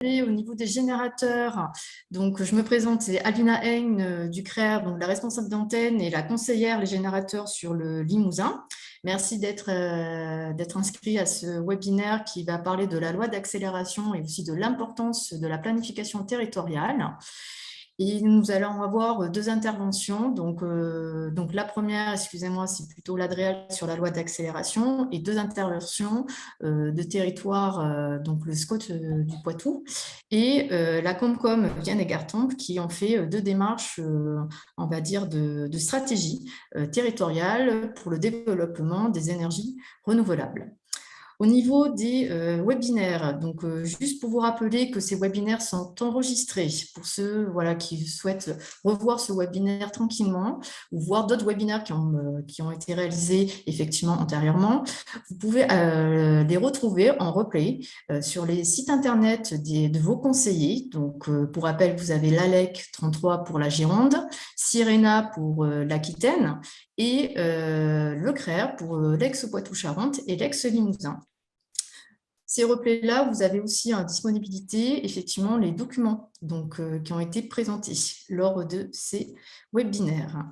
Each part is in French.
Au niveau des générateurs, donc je me présente, c'est Alina Hein du CRER, donc la responsable d'antenne et la conseillère les générateurs sur le Limousin. Merci d'être inscrit à ce webinaire qui va parler de la loi d'accélération et aussi de l'importance de la planification territoriale. Et nous allons avoir deux interventions. Donc la première, excusez-moi, c'est plutôt l'Adréal sur la loi d'accélération et deux interventions de territoire, donc le SCOT du Poitou et la Comcom Vienne et Gartempe qui ont fait deux démarches, on va dire, de stratégie territoriale pour le développement des énergies renouvelables. Au niveau des webinaires, donc juste pour vous rappeler que ces webinaires sont enregistrés pour ceux qui souhaitent revoir ce webinaire tranquillement ou voir d'autres webinaires qui ont été réalisés effectivement antérieurement. Vous pouvez les retrouver en replay sur les sites internet de vos conseillers. Donc, pour rappel, vous avez l'ALEC 33 pour la Gironde, Sirena pour l'Aquitaine et le CRER pour l'ex-Poitou-Charentes et l'ex-Limousin. Ces replays-là, vous avez aussi en disponibilité effectivement les documents qui ont été présentés lors de ces webinaires.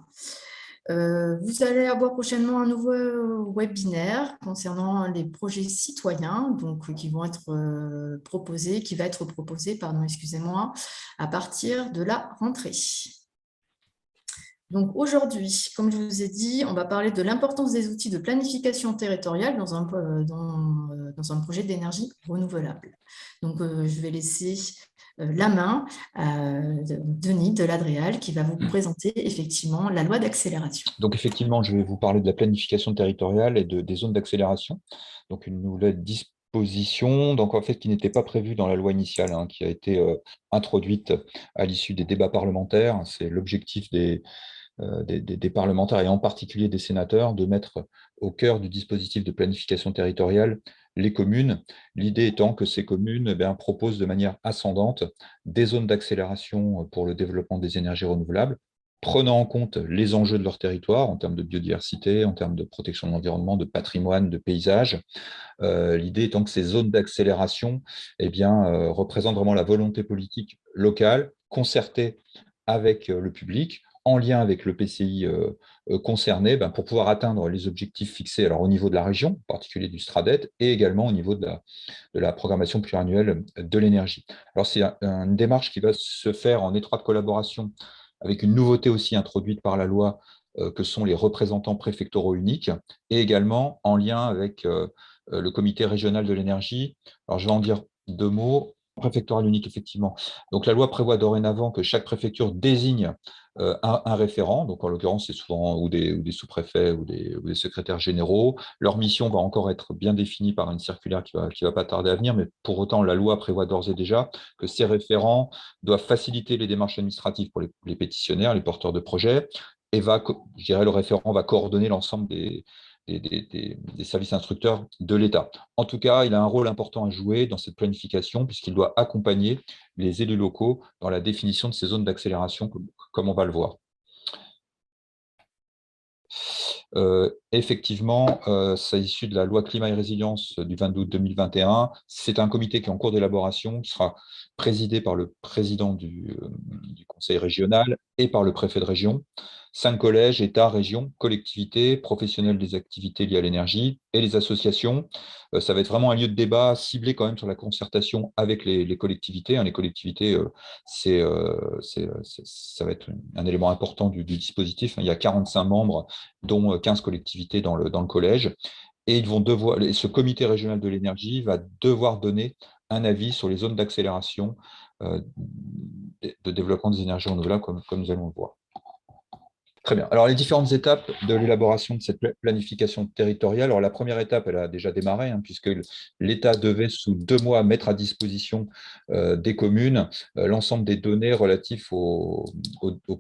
Vous allez avoir prochainement un nouveau webinaire concernant les projets citoyens qui vont être proposés, qui va être proposé, pardon, excusez-moi, à partir de la rentrée. Donc aujourd'hui, comme je vous ai dit, on va parler de l'importance des outils de planification territoriale dans un projet d'énergie renouvelable. Donc je vais laisser la main à Denis de l'Adréal qui va vous présenter effectivement la loi d'accélération. Donc effectivement, je vais vous parler de la planification territoriale et des zones d'accélération. Donc une nouvelle disposition, donc en fait qui n'était pas prévue dans la loi initiale, qui a été introduite à l'issue des débats parlementaires. C'est l'objectif des parlementaires et en particulier des sénateurs de mettre au cœur du dispositif de planification territoriale les communes, l'idée étant que ces communes proposent de manière ascendante des zones d'accélération pour le développement des énergies renouvelables, prenant en compte les enjeux de leur territoire en termes de biodiversité, en termes de protection de l'environnement, de patrimoine, de paysage. L'idée étant que ces zones d'accélération représentent vraiment la volonté politique locale, concertée avec le public, en lien avec le PCI concerné, pour pouvoir atteindre les objectifs fixés alors, au niveau de la région, en particulier du STRADET, et également au niveau de la programmation pluriannuelle de l'énergie. Alors c'est une démarche qui va se faire en étroite collaboration avec une nouveauté aussi introduite par la loi, que sont les représentants préfectoraux uniques, et également en lien avec le comité régional de l'énergie. Alors je vais en dire deux mots. Préfectoral unique, effectivement. Donc la loi prévoit dorénavant que chaque préfecture désigne un référent, donc en l'occurrence c'est souvent ou des sous-préfets ou des secrétaires généraux. Leur mission va encore être bien définie par une circulaire qui va pas tarder à venir, mais pour autant la loi prévoit d'ores et déjà que ces référents doivent faciliter les démarches administratives pour les pétitionnaires, les porteurs de projets, et le référent va coordonner l'ensemble des services instructeurs de l'État. En tout cas, il a un rôle important à jouer dans cette planification puisqu'il doit accompagner les élus locaux dans la définition de ces zones d'accélération, comme on va le voir. Effectivement, c'est issu de la loi climat et résilience du 22 août 2021. C'est un comité qui est en cours d'élaboration, qui sera présidé par le président du conseil régional et par le préfet de région. 5 collèges, État, régions, collectivités, professionnels des activités liées à l'énergie et les associations. Ça va être vraiment un lieu de débat ciblé quand même sur la concertation avec les collectivités. Les collectivités, ça va être un élément important du dispositif. Il y a 45 membres, dont 15 collectivités dans le collège. Et ce comité régional de l'énergie va devoir donner un avis sur les zones d'accélération de développement des énergies renouvelables, comme nous allons le voir. Très bien. Alors, les différentes étapes de l'élaboration de cette planification territoriale. Alors, la première étape, elle a déjà démarré, puisque l'État devait, sous 2 mois, mettre à disposition des communes l'ensemble des données relatives au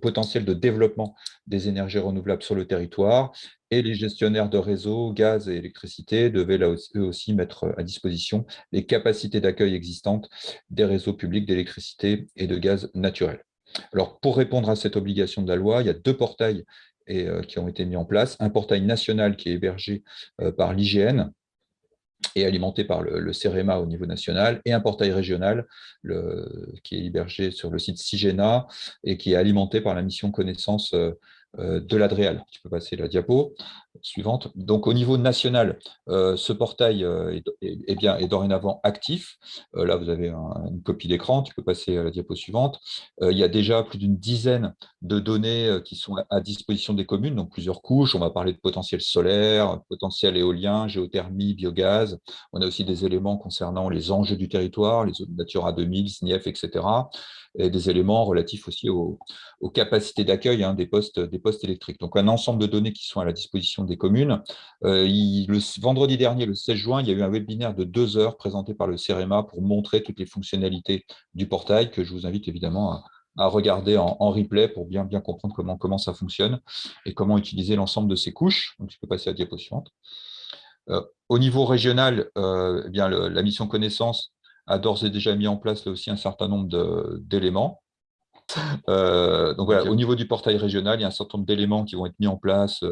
potentiel de développement des énergies renouvelables sur le territoire. Et les gestionnaires de réseaux, gaz et électricité, devaient eux aussi mettre à disposition les capacités d'accueil existantes des réseaux publics d'électricité et de gaz naturel. Alors, pour répondre à cette obligation de la loi, il y a 2 portails qui ont été mis en place. Un portail national qui est hébergé par l'IGN et alimenté par le CEREMA au niveau national, et un portail régional qui est hébergé sur le site Sigena et qui est alimenté par la mission connaissance de l'Adréal. Tu peux passer la diapo suivante. Donc, au niveau national, ce portail est dorénavant actif. Là, vous avez une copie d'écran. Tu peux passer à la diapo suivante. Il y a déjà plus d'une dizaine de données qui sont à disposition des communes, donc plusieurs couches. On va parler de potentiel solaire, potentiel éolien, géothermie, biogaz. On a aussi des éléments concernant les enjeux du territoire, les zones Natura 2000, SNIEF, etc. Et des éléments relatifs aussi aux capacités d'accueil des postes électriques. Donc, un ensemble de données qui sont à la disposition des communes. Le vendredi dernier, le 16 juin, il y a eu un webinaire de 2 heures présenté par le CEREMA pour montrer toutes les fonctionnalités du portail, que je vous invite évidemment à regarder en replay pour bien comprendre comment ça fonctionne et comment utiliser l'ensemble de ces couches. Donc, tu peux passer à la diapo suivante. Au niveau régional, eh bien, la mission connaissance a d'ores et déjà mis en place là aussi un certain nombre d'éléments. Donc voilà, au niveau du portail régional, il y a un certain nombre d'éléments qui vont être mis en place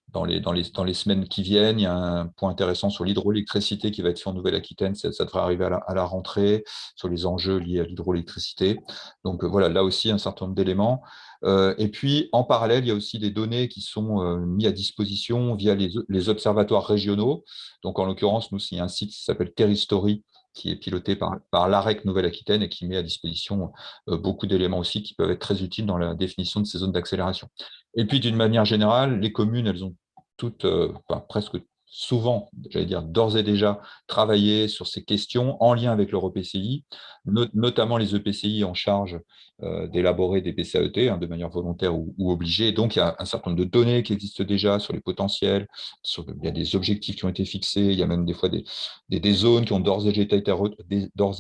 dans les semaines qui viennent. Il y a un point intéressant sur l'hydroélectricité qui va être fait en Nouvelle-Aquitaine. Ça devrait arriver à la rentrée, sur les enjeux liés à l'hydroélectricité. Donc voilà, là aussi, un certain nombre d'éléments. Et puis, en parallèle, il y a aussi des données qui sont mises à disposition via les observatoires régionaux. Donc, en l'occurrence, nous, il y a un site qui s'appelle Terristory, qui est piloté par l'AREC Nouvelle-Aquitaine et qui met à disposition beaucoup d'éléments aussi qui peuvent être très utiles dans la définition de ces zones d'accélération. Et puis, d'une manière générale, les communes, elles ont toutes, presque souvent, j'allais dire d'ores et déjà, travaillé sur ces questions en lien avec leur EPCI, notamment les EPCI en charge d'élaborer des PCAET de manière volontaire ou obligée. Et donc, il y a un certain nombre de données qui existent déjà sur les potentiels, il y a des objectifs qui ont été fixés, il y a même des fois des zones qui ont d'ores et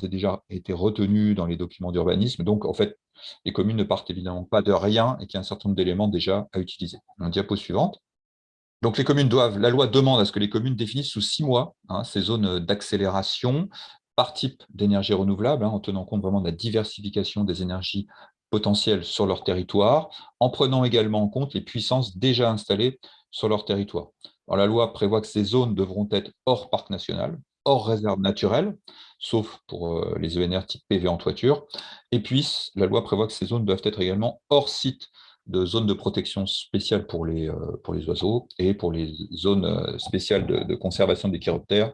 déjà été retenues dans les documents d'urbanisme. Donc, en fait, les communes ne partent évidemment pas de rien et qu'il y a un certain nombre d'éléments déjà à utiliser. Diapo suivante. Donc, la loi demande à ce que les communes définissent sous 6 mois ces zones d'accélération par type d'énergie renouvelable, en tenant compte vraiment de la diversification des énergies potentielles sur leur territoire, en prenant également en compte les puissances déjà installées sur leur territoire. Alors, la loi prévoit que ces zones devront être hors parc national, hors réserve naturelle, sauf pour les ENR type PV en toiture. Et puis, la loi prévoit que ces zones doivent être également hors site de zones de protection spéciale pour les oiseaux et pour les zones spéciales de conservation des chiroptères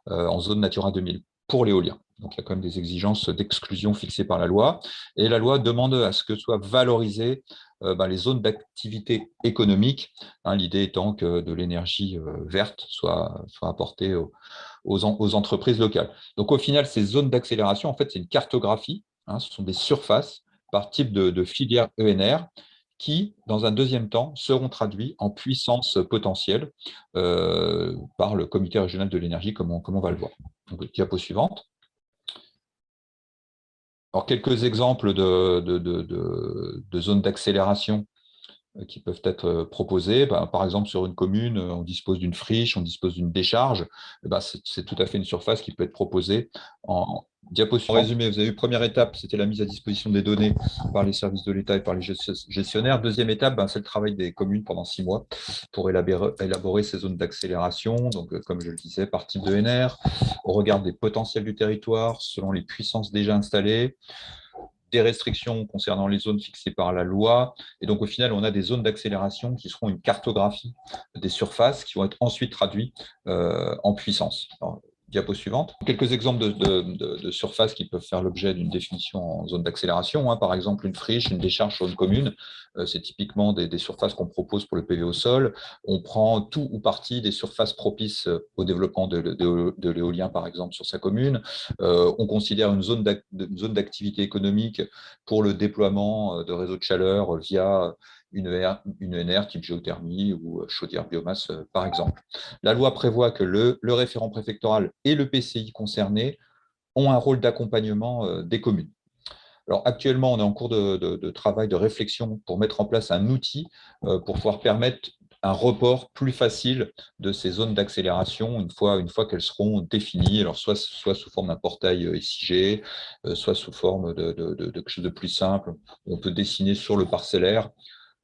en zone Natura 2000 pour l'éolien. Donc, il y a quand même des exigences d'exclusion fixées par la loi. Et la loi demande à ce que soient valorisées les zones d'activité économique, l'idée étant que de l'énergie verte soit apportée aux entreprises locales. Donc, au final, ces zones d'accélération, en fait, c'est une cartographie. Ce sont des surfaces par type de filière ENR qui, dans un deuxième temps, seront traduits en puissance potentielle par le Comité régional de l'énergie, comme on va le voir. Donc, diapo suivante. Alors, quelques exemples de zones d'accélération qui peuvent être proposées. Par exemple, sur une commune, on dispose d'une friche, on dispose d'une décharge. C'est tout à fait une surface qui peut être proposée en diapo suivante. En résumé, vous avez vu, première étape, c'était la mise à disposition des données par les services de l'État et par les gestionnaires. Deuxième étape, c'est le travail des communes pendant 6 mois pour élaborer ces zones d'accélération. Donc, comme je le disais, par type de NR, au regard des potentiels du territoire, selon les puissances déjà installées, des restrictions concernant les zones fixées par la loi. Et donc, au final, on a des zones d'accélération qui seront une cartographie des surfaces qui vont être ensuite traduites en puissance. Alors, diapo suivante. Quelques exemples de surfaces qui peuvent faire l'objet d'une définition en zone d'accélération. Par exemple, une friche, une décharge sur une commune. C'est typiquement des surfaces qu'on propose pour le PV au sol. On prend tout ou partie des surfaces propices au développement de l'éolien, par exemple, sur sa commune. On considère une zone d'activité économique pour le déploiement de réseaux de chaleur via une ENR type géothermie ou chaudière biomasse, par exemple. La loi prévoit que le référent préfectoral et le PCI concerné ont un rôle d'accompagnement des communes. Alors, actuellement, on est en cours de travail, de réflexion pour mettre en place un outil pour pouvoir permettre un report plus facile de ces zones d'accélération une fois qu'elles seront définies, alors soit sous forme d'un portail SIG, soit sous forme de quelque chose de plus simple. On peut dessiner sur le parcellaire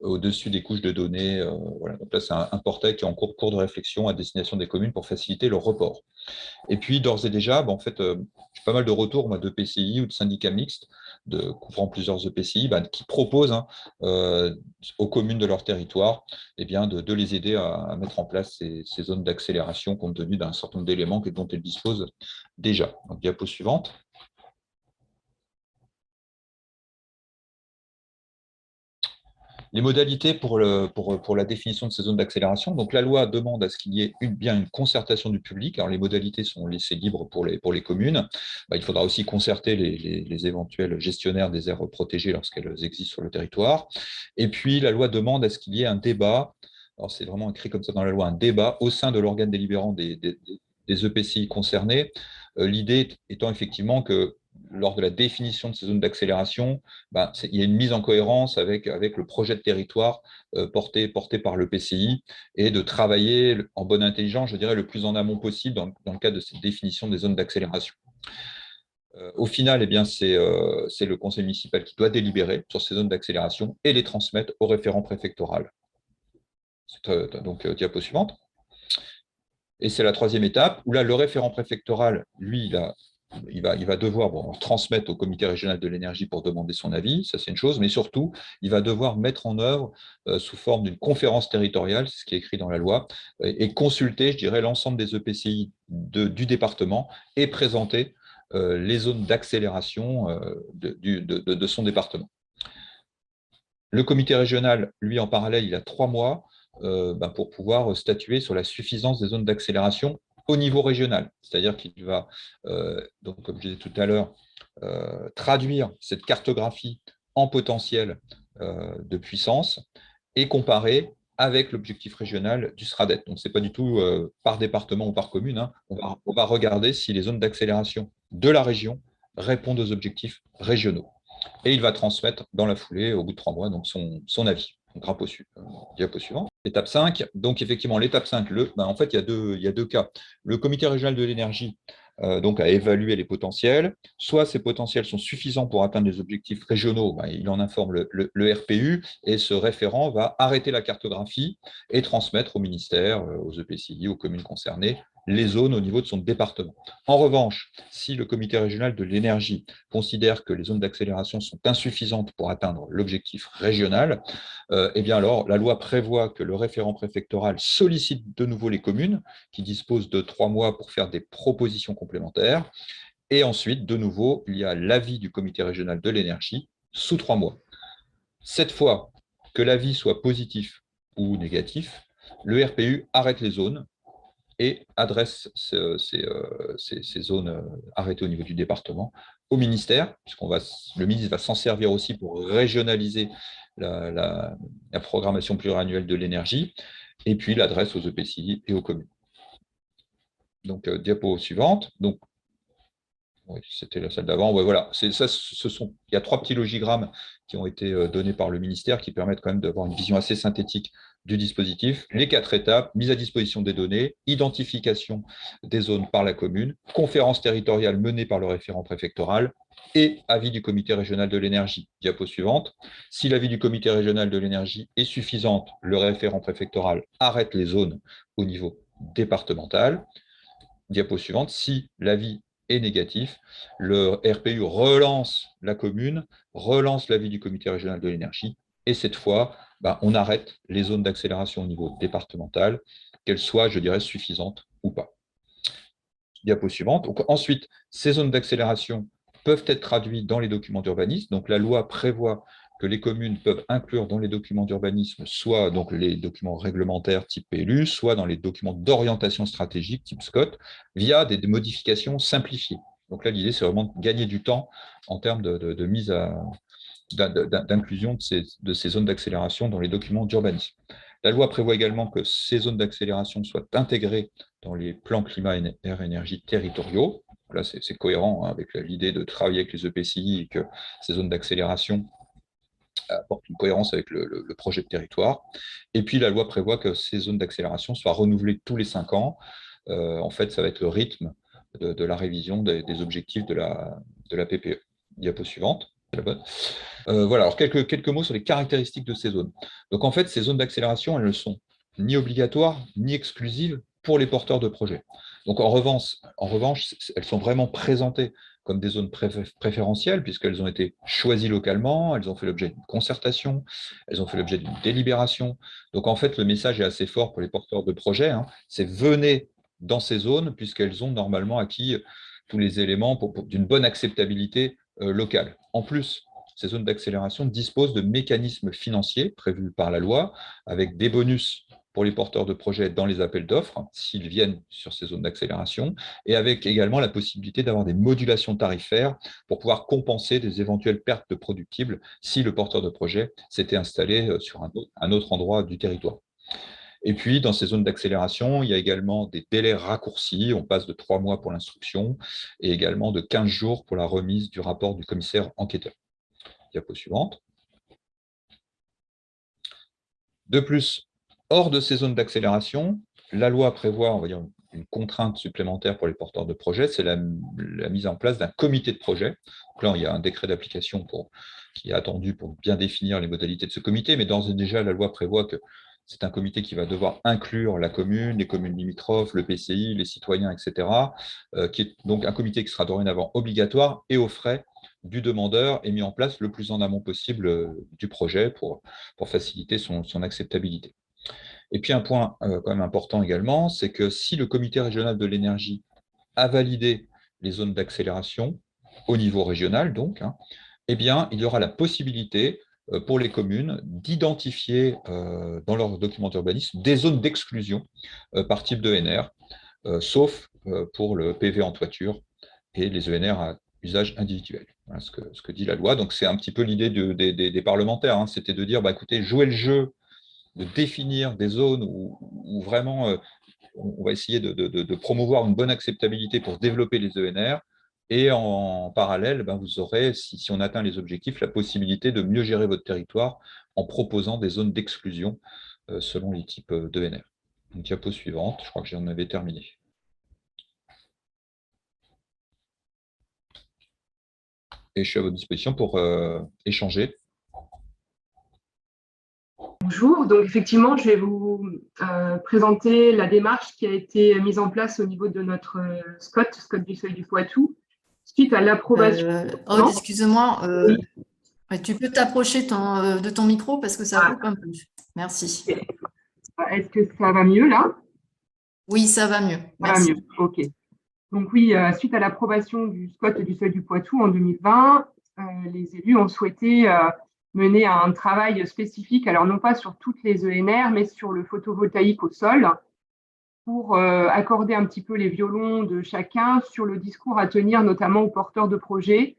au-dessus des couches de données. Voilà. Donc là, c'est un portail qui est en cours de réflexion à destination des communes pour faciliter le report. Et puis, d'ores et déjà, en fait, j'ai pas mal de retours moi, de PCI ou de syndicats mixtes couvrant plusieurs EPCI qui proposent aux communes de leur territoire de les aider à mettre en place ces zones d'accélération compte tenu d'un certain nombre d'éléments dont elles disposent déjà. Donc, diapo suivante. Les modalités pour la définition de ces zones d'accélération. Donc, la loi demande à ce qu'il y ait bien une concertation du public. Alors, les modalités sont laissées libres pour les communes. Il faudra aussi concerter les éventuels gestionnaires des aires protégées lorsqu'elles existent sur le territoire. Et puis, la loi demande à ce qu'il y ait un débat. Alors, c'est vraiment écrit comme ça dans la loi, un débat au sein de l'organe délibérant des EPCI concernés. L'idée étant effectivement que lors de la définition de ces zones d'accélération, il y a une mise en cohérence avec le projet de territoire porté par le PCI et de travailler en bonne intelligence, je dirais, le plus en amont possible dans le cadre de cette définition des zones d'accélération. Au final, c'est le conseil municipal qui doit délibérer sur ces zones d'accélération et les transmettre au référent préfectoral. Donc, diapo suivante. Et c'est la troisième étape où là, le référent préfectoral, lui, il va devoir transmettre au comité régional de l'énergie pour demander son avis, ça c'est une chose, mais surtout, il va devoir mettre en œuvre sous forme d'une conférence territoriale, c'est ce qui est écrit dans la loi, et consulter, je dirais, l'ensemble des EPCI du département et présenter les zones d'accélération de son département. Le comité régional, lui, en parallèle, il a 3 mois pour pouvoir statuer sur la suffisance des zones d'accélération au niveau régional. C'est-à-dire qu'il va, donc, comme je disais tout à l'heure, traduire cette cartographie en potentiel de puissance et comparer avec l'objectif régional du SRADET. Donc, ce n'est pas du tout par département ou par commune. Hein. On va regarder si les zones d'accélération de la région répondent aux objectifs régionaux. Et il va transmettre dans la foulée, au bout de 3 mois, donc son avis. Diapo suivant. Étape 5. Donc, effectivement, l'étape 5, en fait, il y a deux cas. Le comité régional de l'énergie donc, a évalué les potentiels. Soit ces potentiels sont suffisants pour atteindre les objectifs régionaux, il en informe le RPU et ce référent va arrêter la cartographie et transmettre au ministère, aux EPCI, aux communes concernées, les zones au niveau de son département. En revanche, si le comité régional de l'énergie considère que les zones d'accélération sont insuffisantes pour atteindre l'objectif régional, alors la loi prévoit que le référent préfectoral sollicite de nouveau les communes qui disposent de 3 mois pour faire des propositions complémentaires. Et ensuite, de nouveau, il y a l'avis du comité régional de l'énergie sous 3 mois. Cette fois, que l'avis soit positif ou négatif, le RPU arrête les zones et adresse ces zones arrêtées au niveau du département au ministère, puisque le ministre va s'en servir aussi pour régionaliser la programmation pluriannuelle de l'énergie, et puis l'adresse aux EPCI et aux communes. Donc, diapo suivante. Donc, oui, c'était la salle d'avant. Ouais, voilà. Il y a 3 petits logigrammes qui ont été donnés par le ministère qui permettent quand même d'avoir une vision assez synthétique du dispositif. Les 4 étapes, mise à disposition des données, identification des zones par la commune, conférence territoriale menée par le référent préfectoral et avis du comité régional de l'énergie. Diapo suivante. Si l'avis du comité régional de l'énergie est suffisante, le référent préfectoral arrête les zones au niveau départemental. Diapo suivante. Si l'avis est négatif, le RPU relance la commune, relance l'avis du comité régional de l'énergie, et cette fois, on arrête les zones d'accélération au niveau départemental, qu'elles soient, je dirais, suffisantes ou pas. Diapo suivante. Donc, ensuite, ces zones d'accélération peuvent être traduites dans les documents d'urbanisme. Donc, la loi prévoit que les communes peuvent inclure dans les documents d'urbanisme, soit donc les documents réglementaires type PLU, soit dans les documents d'orientation stratégique type SCOT, via des modifications simplifiées. Donc là, l'idée, c'est vraiment de gagner du temps en termes de mise d'inclusion de ces zones d'accélération dans les documents d'urbanisme. La loi prévoit également que ces zones d'accélération soient intégrées dans les plans climat, air, énergie territoriaux. Là, c'est cohérent avec l'idée de travailler avec les EPCI et que ces zones d'accélération apportent une cohérence avec le projet de territoire. Et puis, la loi prévoit que ces zones d'accélération soient renouvelées tous les 5 ans. En fait, ça va être le rythme de la révision des objectifs de la PPE. Diapo suivante. la bonne. Voilà, alors quelques mots sur les caractéristiques de ces zones. Donc en fait, ces zones d'accélération, elles ne sont ni obligatoires ni exclusives pour les porteurs de projets. Donc en revanche, elles sont vraiment présentées comme des zones préférentielles, puisqu'elles ont été choisies localement, elles ont fait l'objet d'une concertation, elles ont fait l'objet d'une délibération. Donc en fait, le message est assez fort pour les porteurs de projets, hein, c'est venez dans ces zones, puisqu'elles ont normalement acquis tous les éléments d'une bonne acceptabilité locale. En plus, ces zones d'accélération disposent de mécanismes financiers prévus par la loi, avec des bonus pour les porteurs de projets dans les appels d'offres, s'ils viennent sur ces zones d'accélération, et avec également la possibilité d'avoir des modulations tarifaires pour pouvoir compenser des éventuelles pertes de productibles si le porteur de projet s'était installé sur un autre endroit du territoire. Et puis, dans ces zones d'accélération, il y a également des délais raccourcis. On passe de 3 mois pour l'instruction et également de 15 jours pour la remise du rapport du commissaire enquêteur. Diapo suivante. De plus, hors de ces zones d'accélération, la loi prévoit, on va dire, une contrainte supplémentaire pour les porteurs de projets, c'est la mise en place d'un comité de projet. Donc là, il y a un décret d'application qui est attendu pour bien définir les modalités de ce comité, mais d'ores et déjà, la loi prévoit que c'est un comité qui va devoir inclure la commune, les communes limitrophes, le PCI, les citoyens, etc., qui est donc un comité qui sera dorénavant obligatoire et aux frais du demandeur et mis en place le plus en amont possible du projet pour faciliter son acceptabilité. Et puis un point quand même important également, c'est que si le comité régional de l'énergie a validé les zones d'accélération au niveau régional, donc, hein, eh bien, il y aura la possibilité pour les communes d'identifier dans leur document d'urbanisme des zones d'exclusion par type d'ENR, sauf pour le PV en toiture et les ENR à usage individuel. Voilà ce que dit la loi. Donc c'est un petit peu l'idée des parlementaires, hein, c'était de dire, bah, écoutez, jouez le jeu de définir des zones où vraiment on va essayer de promouvoir une bonne acceptabilité pour développer les ENR. Et en parallèle, ben, vous aurez, si on atteint les objectifs, la possibilité de mieux gérer votre territoire en proposant des zones d'exclusion selon les types d'ENR. Diapo suivante, je crois que j'en avais terminé. Et je suis à votre disposition pour échanger. Bonjour, donc effectivement, je vais vous présenter la démarche qui a été mise en place au niveau de notre SCOT du Seuil du Poitou, suite à l'approbation. Excuse-moi, oui. Tu peux t'approcher de ton micro parce que ça coupe un peu. Merci. Est-ce que ça va mieux là? Oui, ça va mieux. Merci. Ça va mieux, ok. Donc oui, suite à l'approbation du SCOT du Seuil du Poitou en 2020, les élus ont souhaité mener un travail spécifique, alors non pas sur toutes les ENR, mais sur le photovoltaïque au sol, pour accorder un petit peu les violons de chacun sur le discours à tenir, notamment aux porteurs de projets,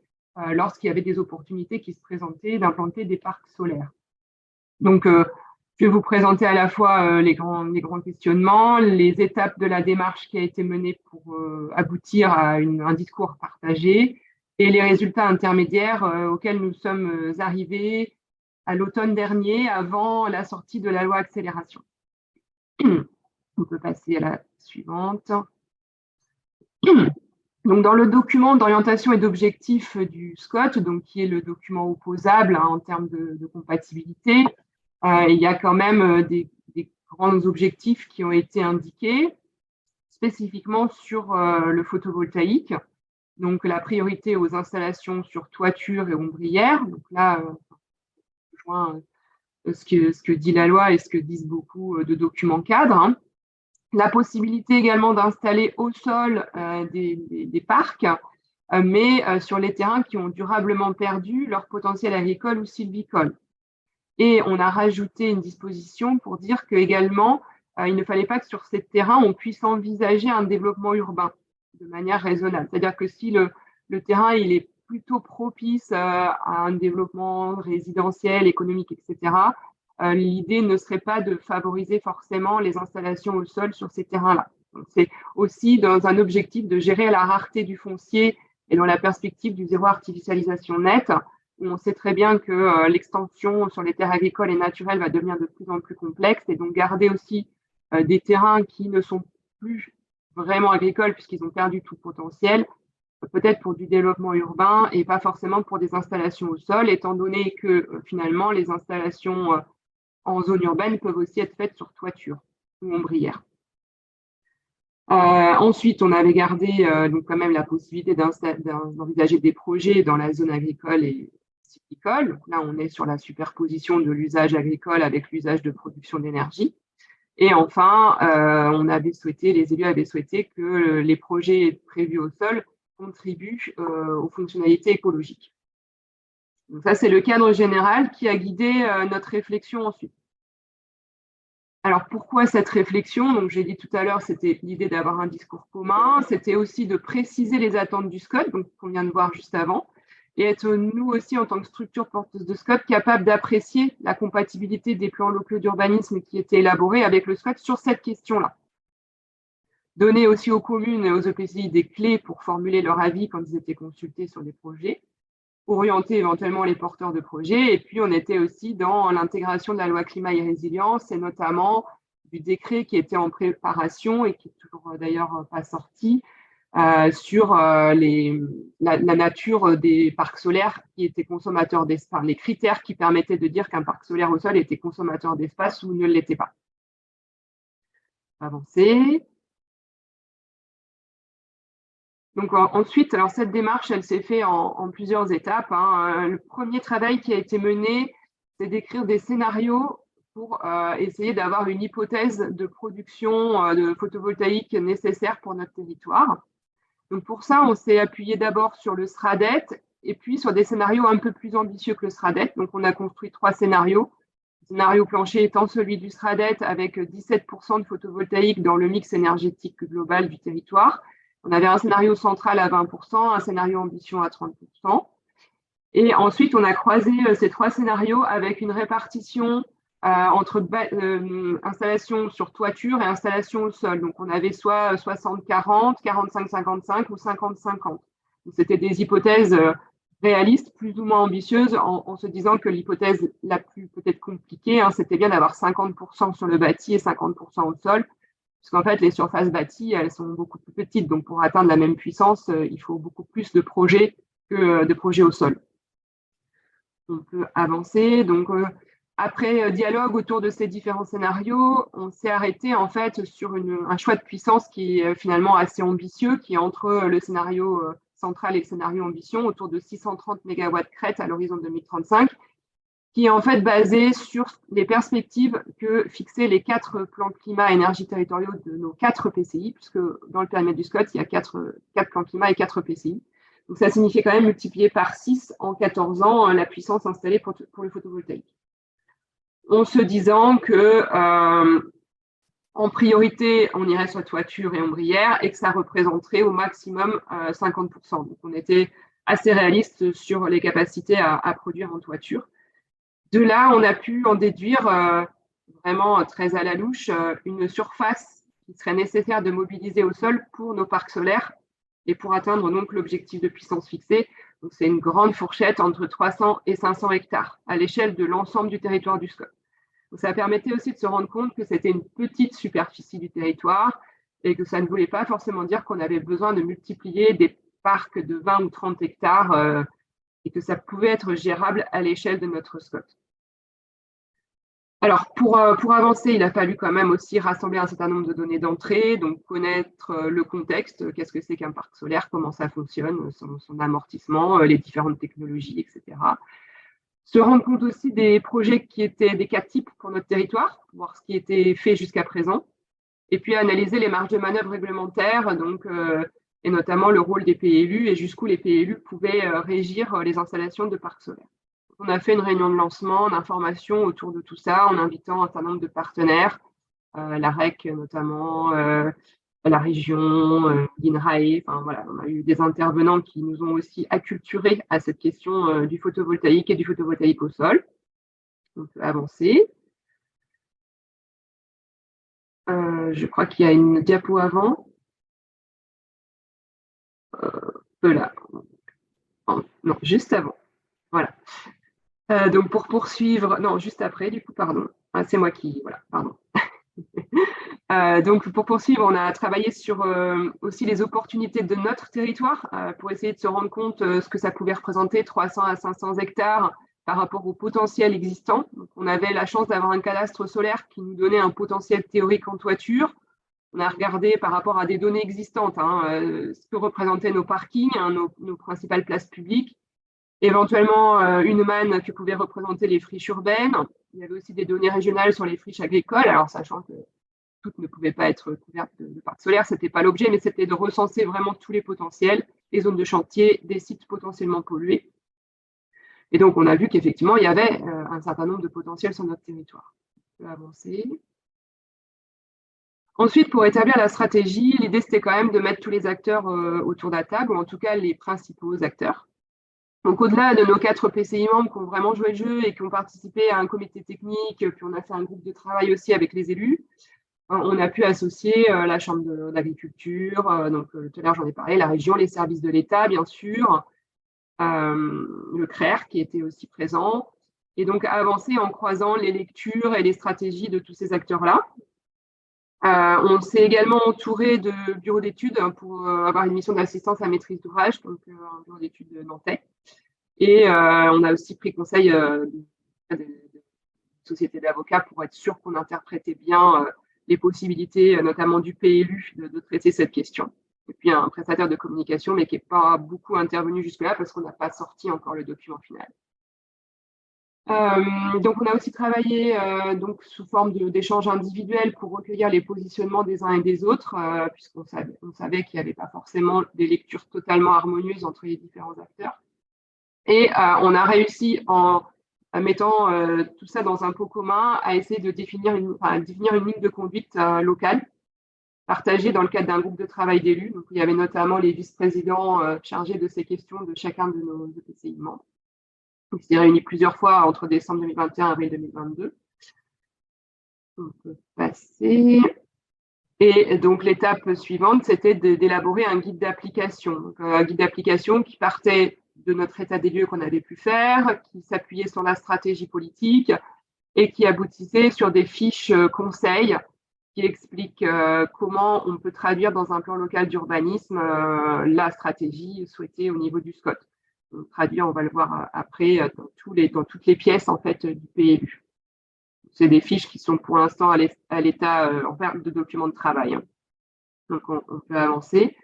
lorsqu'il y avait des opportunités qui se présentaient d'implanter des parcs solaires. Donc, je vais vous présenter à la fois les grands questionnements, les étapes de la démarche qui a été menée pour aboutir à un discours partagé et les résultats intermédiaires auxquels nous sommes arrivés à l'automne dernier, avant la sortie de la loi accélération. On peut passer à la suivante. Donc, dans le document d'orientation et d'objectifs du SCOT, donc, qui est le document opposable en termes de compatibilité, il y a quand même des grands objectifs qui ont été indiqués, spécifiquement sur le photovoltaïque. Donc, la priorité aux installations sur toiture et ombrière. Donc là, je rejoins ce que dit la loi et ce que disent beaucoup de documents cadres. Hein. La possibilité également d'installer au sol des parcs, mais sur les terrains qui ont durablement perdu leur potentiel agricole ou sylvicole. Et on a rajouté une disposition pour dire qu'également, il ne fallait pas que sur ces terrains, on puisse envisager un développement urbain de manière raisonnable. C'est-à-dire que si le terrain il est plutôt propice à un développement résidentiel, économique, etc., l'idée ne serait pas de favoriser forcément les installations au sol sur ces terrains-là. C'est aussi dans un objectif de gérer la rareté du foncier et dans la perspective du zéro artificialisation nette. On sait très bien que l'extension sur les terres agricoles et naturelles va devenir de plus en plus complexe et donc garder aussi des terrains qui ne sont plus vraiment agricoles puisqu'ils ont perdu tout potentiel peut-être pour du développement urbain et pas forcément pour des installations au sol, étant donné que finalement, les installations en zone urbaine peuvent aussi être faites sur toiture ou ombrière. Ensuite, on avait gardé donc quand même la possibilité d'envisager des projets dans la zone agricole et piscicole. Donc là, on est sur la superposition de l'usage agricole avec l'usage de production d'énergie. Et enfin, les élus avaient souhaité que les projets prévus au sol contribuent aux fonctionnalités écologiques. Donc ça, c'est le cadre général qui a guidé notre réflexion ensuite. Alors, pourquoi cette réflexion? Donc, j'ai dit tout à l'heure, c'était l'idée d'avoir un discours commun. C'était aussi de préciser les attentes du SCOT, donc qu'on vient de voir juste avant, et être nous aussi, en tant que structure porteuse de SCOT, capable d'apprécier la compatibilité des plans locaux d'urbanisme qui étaient élaborés avec le SCOT sur cette question-là. Donner aussi aux communes et aux EPCI des clés pour formuler leur avis quand ils étaient consultés sur des projets, orienter éventuellement les porteurs de projets. Et puis, on était aussi dans l'intégration de la loi climat et résilience, et notamment du décret qui était en préparation et qui n'est toujours d'ailleurs pas sorti, sur la nature des parcs solaires qui étaient consommateurs d'espace, les critères qui permettaient de dire qu'un parc solaire au sol était consommateur d'espace ou ne l'était pas. Avancer. Donc ensuite, alors cette démarche, elle s'est faite en plusieurs étapes. Le premier travail qui a été mené, c'est d'écrire des scénarios pour essayer d'avoir une hypothèse de production de photovoltaïque nécessaire pour notre territoire. Donc pour ça, on s'est appuyé d'abord sur le SRADET et puis sur des scénarios un peu plus ambitieux que le SRADET. Donc on a construit 3 scénarios. Le scénario plancher étant celui du SRADET avec 17% de photovoltaïque dans le mix énergétique global du territoire. On avait un scénario central à 20%, un scénario ambition à 30%. Et ensuite, on a croisé ces 3 scénarios avec une répartition entre installation sur toiture et installation au sol. Donc, on avait soit 60-40, 45-55 ou 50-50. C'était des hypothèses réalistes, plus ou moins ambitieuses, en se disant que l'hypothèse la plus peut-être compliquée, c'était bien d'avoir 50% sur le bâti et 50% au sol. Parce qu'en fait, les surfaces bâties, elles sont beaucoup plus petites. Donc, pour atteindre la même puissance, il faut beaucoup plus de projets que de projets au sol. On peut avancer. Donc, après dialogue autour de ces différents scénarios, on s'est arrêté en fait sur un choix de puissance qui est finalement assez ambitieux, qui est entre le scénario central et le scénario ambition, autour de 630 MW crête à l'horizon 2035, qui est en fait basé sur les perspectives que fixaient les 4 plans climat et énergie territoriaux de nos 4 PCI, puisque dans le périmètre du SCOT, il y a 4 plans climat et 4 PCI. Donc ça signifiait quand même multiplier par 6 en 14 ans la puissance installée pour le photovoltaïque. En se disant que en priorité, on irait sur toiture et ombrière et que ça représenterait au maximum 50%. Donc on était assez réaliste sur les capacités à produire en toiture. De là, on a pu en déduire vraiment très à la louche une surface qui serait nécessaire de mobiliser au sol pour nos parcs solaires et pour atteindre donc l'objectif de puissance fixé. Donc, c'est une grande fourchette entre 300 et 500 hectares à l'échelle de l'ensemble du territoire du SCOT. Donc, ça permettait aussi de se rendre compte que c'était une petite superficie du territoire et que ça ne voulait pas forcément dire qu'on avait besoin de multiplier des parcs de 20 ou 30 hectares et que ça pouvait être gérable à l'échelle de notre SCOT. Alors, pour avancer, il a fallu quand même aussi rassembler un certain nombre de données d'entrée, donc connaître le contexte, qu'est-ce que c'est qu'un parc solaire, comment ça fonctionne, son amortissement, les différentes technologies, etc. Se rendre compte aussi des projets qui étaient des cas types pour notre territoire, voir ce qui était fait jusqu'à présent, et puis analyser les marges de manœuvre réglementaires, donc, et notamment le rôle des PLU et jusqu'où les PLU pouvaient régir les installations de parcs solaires. On a fait une réunion de lancement d'information autour de tout ça en invitant un certain nombre de partenaires, la REC notamment, la région, l'INRAE. Enfin, voilà, on a eu des intervenants qui nous ont aussi acculturés à cette question du photovoltaïque et du photovoltaïque au sol. On peut avancer. Je crois qu'il y a une diapo avant. Là. Non, juste avant. Voilà. Donc, pour poursuivre, non, juste après, du coup, pardon. Ah, c'est moi qui, voilà, pardon. Donc, pour poursuivre, on a travaillé sur aussi les opportunités de notre territoire pour essayer de se rendre compte ce que ça pouvait représenter 300 à 500 hectares par rapport au potentiel existant. Donc, on avait la chance d'avoir un cadastre solaire qui nous donnait un potentiel théorique en toiture. On a regardé par rapport à des données existantes ce que représentaient nos parkings, nos principales places publiques, éventuellement une manne que pouvaient représenter les friches urbaines. Il y avait aussi des données régionales sur les friches agricoles, alors sachant que toutes ne pouvaient pas être couvertes de parcs solaires, ce n'était pas l'objet, mais c'était de recenser vraiment tous les potentiels, les zones de chantier, des sites potentiellement pollués. Et donc, on a vu qu'effectivement, il y avait un certain nombre de potentiels sur notre territoire. On peut avancer. Ensuite, pour établir la stratégie, l'idée, c'était quand même de mettre tous les acteurs autour de la table, ou en tout cas les principaux acteurs. Donc, au-delà de nos 4 PCI membres qui ont vraiment joué le jeu et qui ont participé à un comité technique, puis on a fait un groupe de travail aussi avec les élus, on a pu associer la Chambre d'agriculture, donc tout à l'heure j'en ai parlé, la région, les services de l'État, bien sûr, le CRER qui était aussi présent, et donc avancer en croisant les lectures et les stratégies de tous ces acteurs-là. On s'est également entouré de bureaux d'études pour avoir une mission d'assistance à maîtrise d'ouvrage, donc un bureau d'études nantais. Et on a aussi pris conseil de sociétés d'avocats pour être sûr qu'on interprétait bien les possibilités, notamment du PLU, de traiter cette question. Et puis un prestataire de communication, mais qui n'est pas beaucoup intervenu jusque-là parce qu'on n'a pas sorti encore le document final. Donc, on a aussi travaillé donc, sous forme d'échanges individuels pour recueillir les positionnements des uns et des autres, puisqu'on savait qu'il n'y avait pas forcément des lectures totalement harmonieuses entre les différents acteurs. Et on a réussi, en mettant tout ça dans un pot commun, à essayer de définir une ligne de conduite locale, partagée dans le cadre d'un groupe de travail d'élus. Donc, il y avait notamment les vice-présidents chargés de ces questions de chacun de nos EPCI membres. On s'est réunis plusieurs fois entre décembre 2021 et avril 2022. On peut passer. Et donc, l'étape suivante, c'était d'élaborer un guide d'application. Un guide d'application qui partait de notre état des lieux qu'on avait pu faire, qui s'appuyait sur la stratégie politique et qui aboutissait sur des fiches conseils qui expliquent comment on peut traduire dans un plan local d'urbanisme la stratégie souhaitée au niveau du SCOT. Donc, traduire, on va le voir après, dans toutes les pièces en fait, du PLU. C'est des fiches qui sont pour l'instant à l'état en termes de documents de travail. Donc, on peut avancer.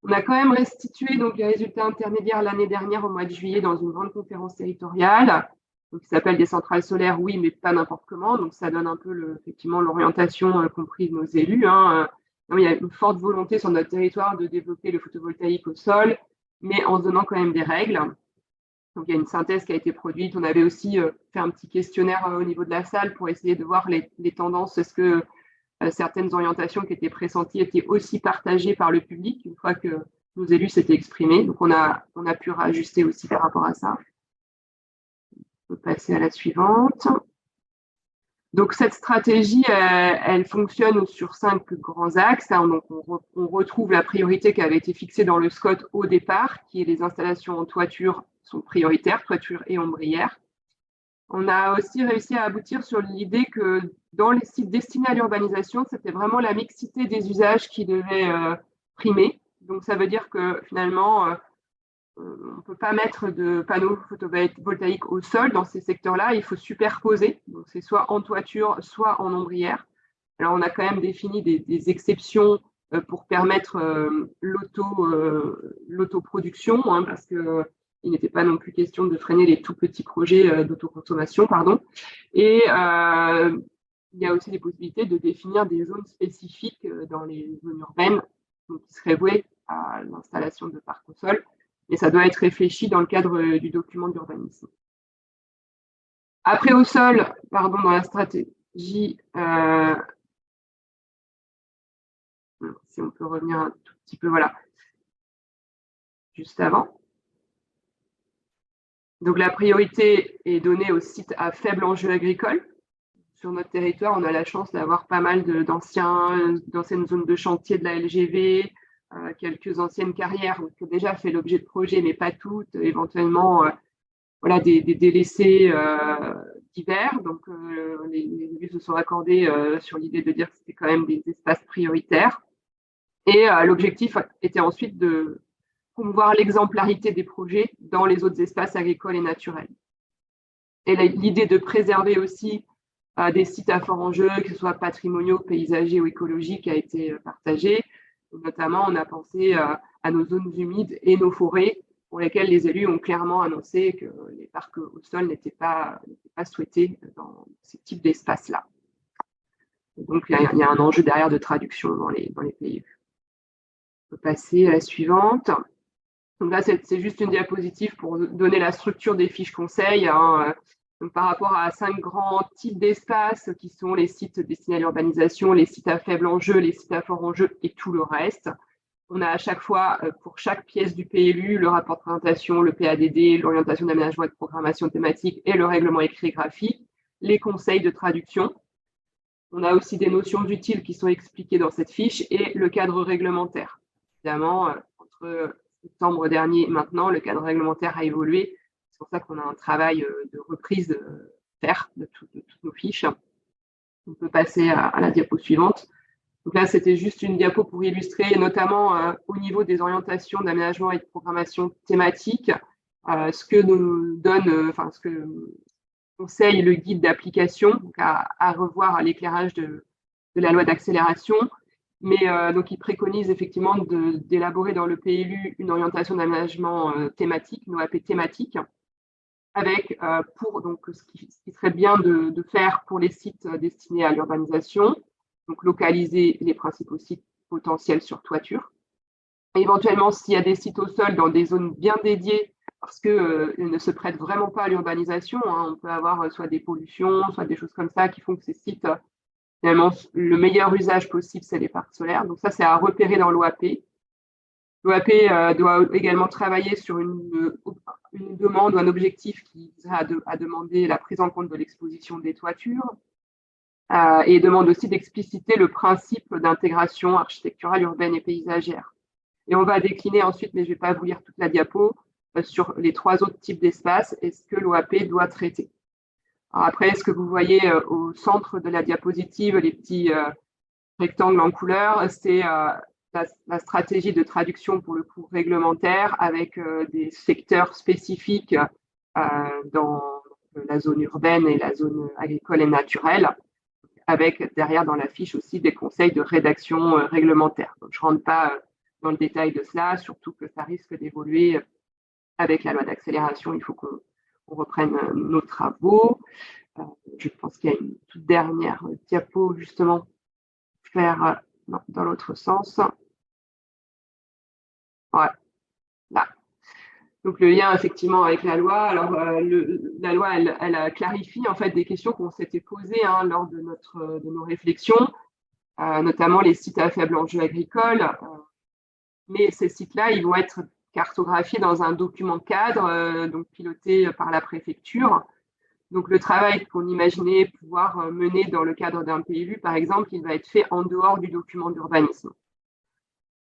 On a quand même restitué donc, les résultats intermédiaires l'année dernière au mois de juillet dans une grande conférence territoriale donc, qui s'appelle des centrales solaires, oui, mais pas n'importe comment. Donc, ça donne un peu effectivement l'orientation comprise de nos élus. Il y a une forte volonté sur notre territoire de développer le photovoltaïque au sol, mais en se donnant quand même des règles. Donc, il y a une synthèse qui a été produite. On avait aussi fait un petit questionnaire au niveau de la salle pour essayer de voir les tendances. Est-ce que certaines orientations qui étaient pressenties étaient aussi partagées par le public une fois que nos élus s'étaient exprimés. Donc, on a pu rajuster aussi par rapport à ça. On peut passer à la suivante. Donc, cette stratégie, elle fonctionne sur 5 grands axes. Donc, on retrouve la priorité qui avait été fixée dans le SCOT au départ, qui est les installations en toiture sont prioritaires, toiture et ombrière. On a aussi réussi à aboutir sur l'idée que dans les sites destinés à l'urbanisation, c'était vraiment la mixité des usages qui devait primer. Donc, ça veut dire que finalement, on ne peut pas mettre de panneaux photovoltaïques au sol dans ces secteurs-là. Il faut superposer. Donc, c'est soit en toiture, soit en ombrière. Alors, on a quand même défini des exceptions pour permettre l'autoproduction, parce que il n'était pas non plus question de freiner les tout petits projets d'autoconsommation, pardon. Et il y a aussi des possibilités de définir des zones spécifiques dans les zones urbaines donc, qui seraient vouées à l'installation de parcs au sol. Et ça doit être réfléchi dans le cadre du document d'urbanisme. Après au sol, pardon, dans la stratégie, si on peut revenir un tout petit peu, voilà, juste avant. Donc, la priorité est donnée aux sites à faible enjeu agricole. Sur notre territoire, on a la chance d'avoir pas mal d'anciennes zones de chantier de la LGV, quelques anciennes carrières qui ont déjà fait l'objet de projets, mais pas toutes, éventuellement voilà, des délaissés divers. Donc, les élus se sont accordés sur l'idée de dire que c'était quand même des espaces prioritaires. Et l'objectif était ensuite de promouvoir l'exemplarité des projets dans les autres espaces agricoles et naturels. Et l'idée de préserver aussi des sites à fort enjeu, que ce soit patrimoniaux, paysagers ou écologiques, a été partagée. Notamment, on a pensé à nos zones humides et nos forêts, pour lesquelles les élus ont clairement annoncé que les parcs au sol n'étaient pas souhaités dans ce type d'espace-là. Donc, il y a un enjeu derrière de traduction dans les pays. On peut passer à la suivante. Donc là, c'est juste une diapositive pour donner la structure des fiches conseils. Donc, par rapport à 5 grands types d'espaces qui sont les sites destinés à l'urbanisation, les sites à faible enjeu, les sites à fort enjeu et tout le reste. On a à chaque fois, pour chaque pièce du PLU, le rapport de présentation, le PADD, l'orientation d'aménagement et de programmation thématique et le règlement écrit graphique, les conseils de traduction. On a aussi des notions utiles qui sont expliquées dans cette fiche et le cadre réglementaire. Évidemment, entre septembre dernier et maintenant, le cadre réglementaire a évolué. C'est pour ça qu'on a un travail de reprise de toutes nos fiches. On peut passer à la diapo suivante. Donc là, c'était juste une diapo pour illustrer, notamment au niveau des orientations d'aménagement et de programmation thématique, ce que nous donne, ce que conseille le guide d'application, à revoir à l'éclairage de la loi d'accélération. Mais donc, il préconise effectivement d'élaborer dans le PLU une orientation d'aménagement thématique, une OAP thématique, avec ce qui serait bien de faire pour les sites destinés à l'urbanisation, donc localiser les principaux sites potentiels sur toiture. Et éventuellement, s'il y a des sites au sol dans des zones bien dédiées, parce qu'ils ne se prêtent vraiment pas à l'urbanisation, on peut avoir soit des pollutions, soit des choses comme ça qui font que ces sites, finalement, le meilleur usage possible, c'est les parcs solaires. Donc ça, c'est à repérer dans l'OAP. L'OAP doit également travailler sur une demande ou un objectif qui visera à demander la prise en compte de l'exposition des toitures et demande aussi d'expliciter le principe d'intégration architecturale, urbaine et paysagère. Et on va décliner ensuite, mais je ne vais pas vous lire toute la diapo, sur les 3 autres types d'espaces et ce que l'OAP doit traiter. Alors après, ce que vous voyez au centre de la diapositive, les petits rectangles en couleur, c'est la stratégie de traduction pour le coup réglementaire avec des secteurs spécifiques dans la zone urbaine et la zone agricole et naturelle, avec derrière dans la fiche aussi des conseils de rédaction réglementaire. Donc, je ne rentre pas dans le détail de cela, surtout que ça risque d'évoluer avec la loi d'accélération. Il faut qu'on reprenne nos travaux. Je pense qu'il y a une toute dernière diapo justement faire dans l'autre sens. Ouais, là. Donc le lien effectivement avec la loi. Alors la loi, elle clarifie en fait des questions qu'on s'était posées lors de nos réflexions, notamment les sites à faible enjeu agricole. Mais ces sites-là, ils vont être cartographiés dans un document cadre, donc piloté par la préfecture. Donc le travail qu'on imaginait pouvoir mener dans le cadre d'un PLU, par exemple, il va être fait en dehors du document d'urbanisme.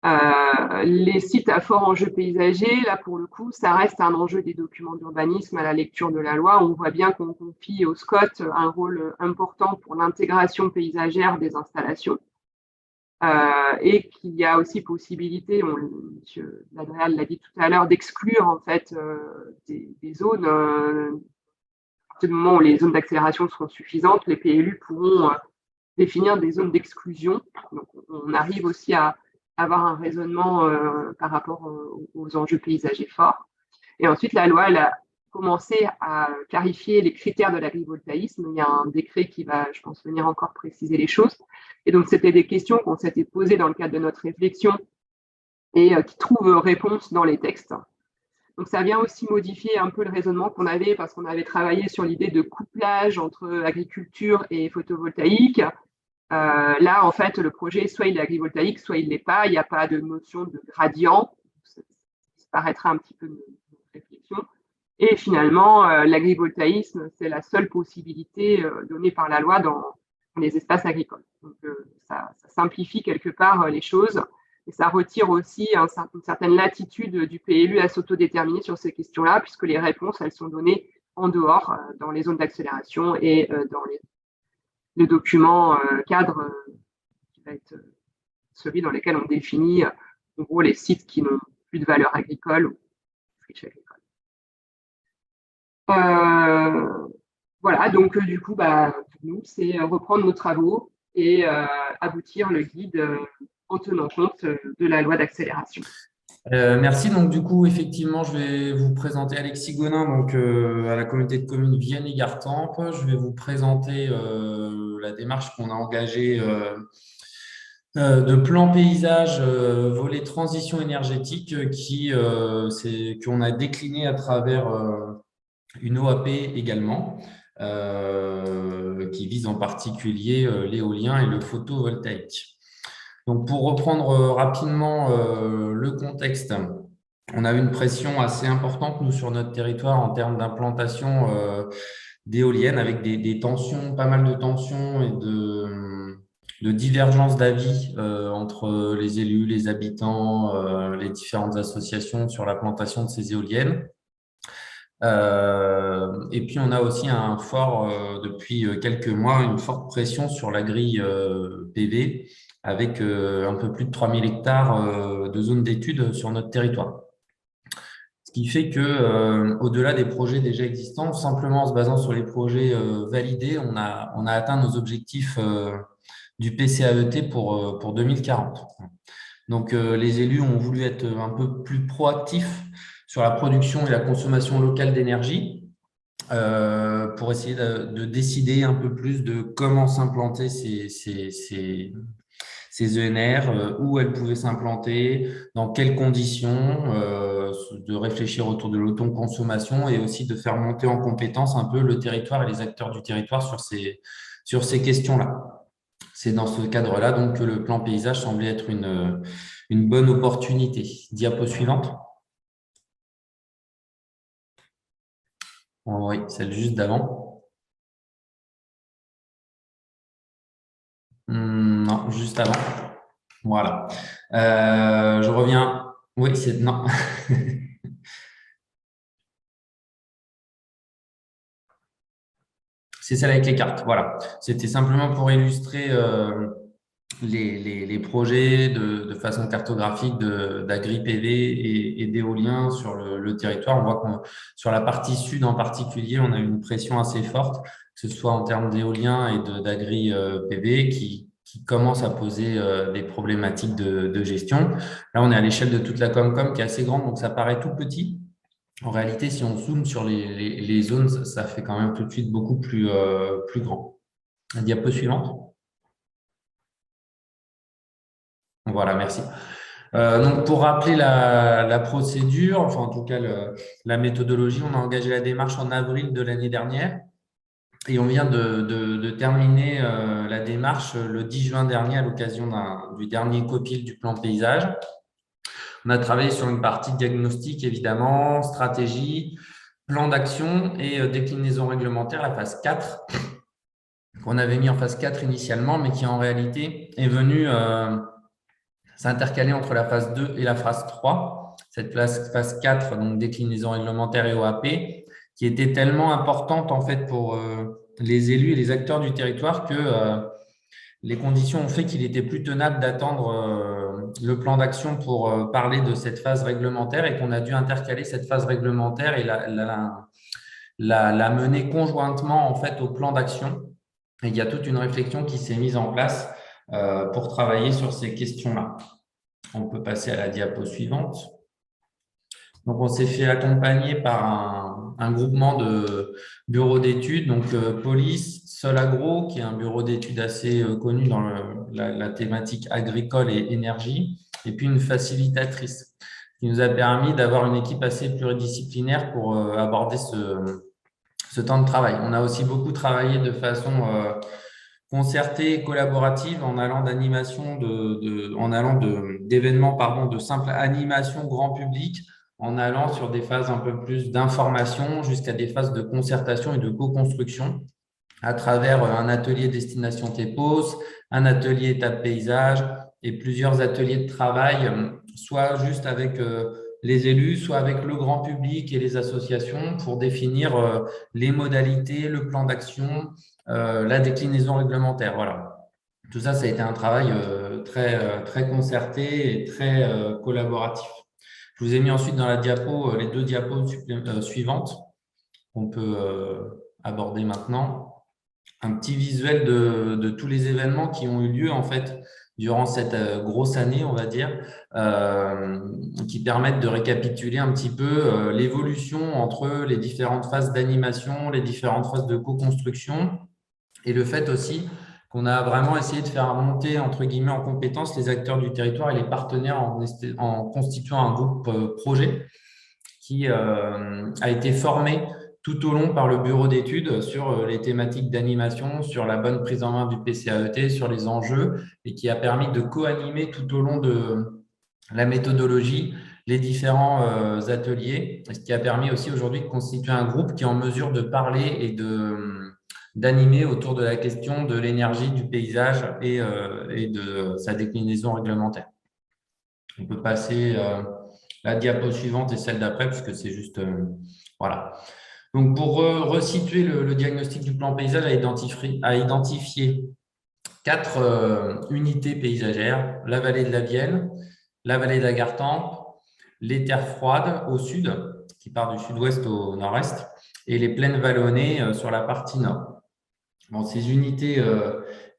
Les sites à fort enjeu paysager, là pour le coup, ça reste un enjeu des documents d'urbanisme à la lecture de la loi. On voit bien qu'on confie au SCOT un rôle important pour l'intégration paysagère des installations et qu'il y a aussi possibilité, M. Ladréal l'a dit tout à l'heure, d'exclure en fait des zones. À partir du moment où les zones d'accélération seront suffisantes, les PLU pourront définir des zones d'exclusion. Donc on arrive aussi à avoir un raisonnement par rapport aux enjeux paysagers forts. Et ensuite, la loi, elle a commencé à clarifier les critères de l'agrivoltaïsme. Il y a un décret qui va, je pense, venir encore préciser les choses. Et donc, c'était des questions qu'on s'était posées dans le cadre de notre réflexion et qui trouvent réponse dans les textes. Donc, ça vient aussi modifier un peu le raisonnement qu'on avait parce qu'on avait travaillé sur l'idée de couplage entre agriculture et photovoltaïque. Là, en fait, le projet, soit il est agrivoltaïque, soit il ne l'est pas. Il n'y a pas de notion de gradient. Ça paraîtra un petit peu de réflexion. Et finalement, l'agrivoltaïsme, c'est la seule possibilité donnée par la loi dans les espaces agricoles. Donc, ça simplifie quelque part les choses et ça retire aussi une certaine latitude du PLU à s'autodéterminer sur ces questions-là, puisque les réponses, elles sont données en dehors, dans les zones d'accélération et dans le document cadre qui va être celui dans lequel on définit en gros les sites qui n'ont plus de valeur agricole ou friche agricole. Voilà, donc du coup, pour nous, c'est reprendre nos travaux et aboutir le guide en tenant compte de la loi d'accélération. Merci. Donc, du coup, effectivement, je vais vous présenter Alexis Gonin, donc, à la communauté de communes Vienne et Gartempe. Je vais vous présenter la démarche qu'on a engagée de plan paysage volet transition énergétique qu'on a décliné à travers une OAP également, qui vise en particulier l'éolien et le photovoltaïque. Donc, pour reprendre rapidement le contexte, on a eu une pression assez importante, nous, sur notre territoire en termes d'implantation d'éoliennes, avec des tensions, pas mal de tensions et de divergences d'avis entre les élus, les habitants, les différentes associations sur la plantation de ces éoliennes. Et puis, on a aussi depuis quelques mois, une forte pression sur la grille PV, avec un peu plus de 3000 hectares de zones d'études sur notre territoire. Ce qui fait que, au-delà des projets déjà existants, simplement en se basant sur les projets validés, on a atteint nos objectifs du PCAET pour 2040. Donc, les élus ont voulu être un peu plus proactifs sur la production et la consommation locale d'énergie pour essayer de décider un peu plus de comment s'implanter ces ENR, où elles pouvaient s'implanter, dans quelles conditions, de réfléchir autour de l'autoconsommation et aussi de faire monter en compétence un peu le territoire et les acteurs du territoire sur ces questions-là. C'est dans ce cadre-là donc que le plan paysage semblait être une bonne opportunité. Diapo suivante. Oui, celle juste d'avant. Non, juste avant. Voilà. Je reviens. Oui, c'est non. C'est celle avec les cartes. Voilà. C'était simplement pour illustrer les projets de façon cartographique d'agri-PV et d'éolien sur le territoire. On voit que sur la partie sud en particulier, on a une pression assez forte, que ce soit en termes d'éolien et d'agri-PV qui commence à poser des problématiques de gestion. Là, on est à l'échelle de toute la Comcom qui est assez grande, donc ça paraît tout petit. En réalité, si on zoome sur les zones, ça fait quand même tout de suite beaucoup plus grand. La diapo suivante. Voilà, merci. Donc, pour rappeler la procédure, enfin en tout cas la méthodologie, on a engagé la démarche en avril de l'année dernière et on vient de terminer la démarche le 10 juin dernier à l'occasion du dernier COPIL du plan paysage. On a travaillé sur une partie de diagnostic, évidemment, stratégie, plan d'action et déclinaison réglementaire, la phase 4, qu'on avait mis en phase 4 initialement, mais qui en réalité est venue s'intercaler entre la phase 2 et la phase 3. Cette phase 4, donc déclinaison réglementaire et OAP, qui était tellement importante en fait pour les élus et les acteurs du territoire que les conditions ont fait qu'il était plus tenable d'attendre le plan d'action pour parler de cette phase réglementaire et qu'on a dû intercaler cette phase réglementaire et la mener conjointement en fait au plan d'action. Et il y a toute une réflexion qui s'est mise en place pour travailler sur ces questions-là. On peut passer à la diapo suivante. Donc, on s'est fait accompagner par un groupement de bureaux d'études, donc Police, Solagro, qui est un bureau d'études assez connu dans la thématique agricole et énergie, et puis une facilitatrice qui nous a permis d'avoir une équipe assez pluridisciplinaire pour aborder ce temps de travail. On a aussi beaucoup travaillé de façon concertée et collaborative en allant d'événements de simple animation grand public, en allant sur des phases un peu plus d'information jusqu'à des phases de concertation et de co-construction à travers un atelier destination TEPOS, un atelier étape paysage et plusieurs ateliers de travail, soit juste avec les élus, soit avec le grand public et les associations pour définir les modalités, le plan d'action, la déclinaison réglementaire. Voilà. Tout ça, ça a été un travail très concerté et très collaboratif. Je vous ai mis ensuite dans la diapo les 2 diapos suivantes qu'on peut aborder maintenant. Un petit visuel de tous les événements qui ont eu lieu en fait durant cette grosse année, on va dire, qui permettent de récapituler un petit peu l'évolution entre les différentes phases d'animation, les différentes phases de co-construction et le fait aussi qu'on a vraiment essayé de faire monter, entre guillemets, en compétence les acteurs du territoire et les partenaires en constituant un groupe projet qui a été formé tout au long par le bureau d'études sur les thématiques d'animation, sur la bonne prise en main du PCAET, sur les enjeux, et qui a permis de co-animer tout au long de la méthodologie les différents ateliers, ce qui a permis aussi aujourd'hui de constituer un groupe qui est en mesure de parler et d'animer autour de la question de l'énergie, du paysage et de sa déclinaison réglementaire. On peut passer la diapo suivante et celle d'après, puisque c'est juste… voilà. Donc, pour resituer le diagnostic du plan paysage, a identifié 4 unités paysagères, la vallée de la Vienne, la vallée de la Gartempe, les terres froides au sud, qui part du sud-ouest au nord-est, et les plaines vallonnées sur la partie nord. Bon, ces unités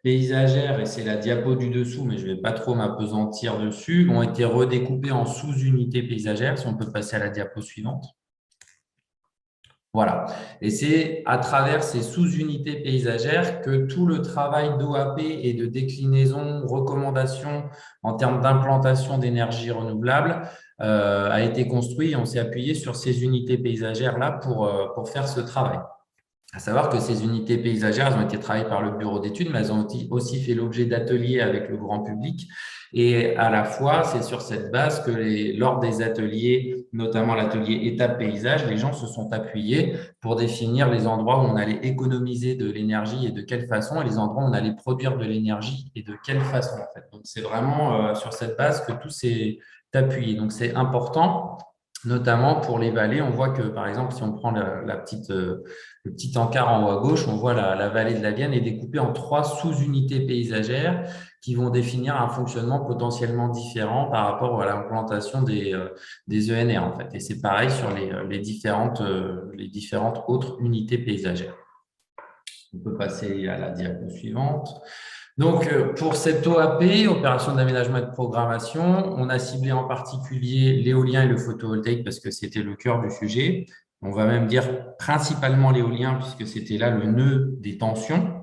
paysagères, et c'est la diapo du dessous, mais je ne vais pas trop m'apesantir dessus, ont été redécoupées en sous-unités paysagères, si on peut passer à la diapo suivante. Voilà. Et c'est à travers ces sous-unités paysagères que tout le travail d'OAP et de déclinaison, recommandation en termes d'implantation d'énergie renouvelable a été construit. On s'est appuyé sur ces unités paysagères-là pour faire ce travail. À savoir que ces unités paysagères, elles ont été travaillées par le bureau d'études, mais elles ont aussi fait l'objet d'ateliers avec le grand public. Et à la fois, c'est sur cette base que lors des ateliers, notamment l'atelier étape paysage, les gens se sont appuyés pour définir les endroits où on allait économiser de l'énergie et de quelle façon, et les endroits où on allait produire de l'énergie et de quelle façon, en fait. Donc, c'est vraiment sur cette base que tout s'est appuyé. Donc, c'est important. Notamment pour les vallées, on voit que, par exemple, si on prend le petit encart en haut à gauche, on voit la vallée de la Vienne est découpée en 3 sous-unités paysagères qui vont définir un fonctionnement potentiellement différent par rapport à l'implantation des ENR, en fait. Et c'est pareil sur les différentes autres unités paysagères. On peut passer à la diapo suivante. Donc, pour cette OAP, opération d'aménagement et de programmation, on a ciblé en particulier l'éolien et le photovoltaïque parce que c'était le cœur du sujet. On va même dire principalement l'éolien puisque c'était là le nœud des tensions.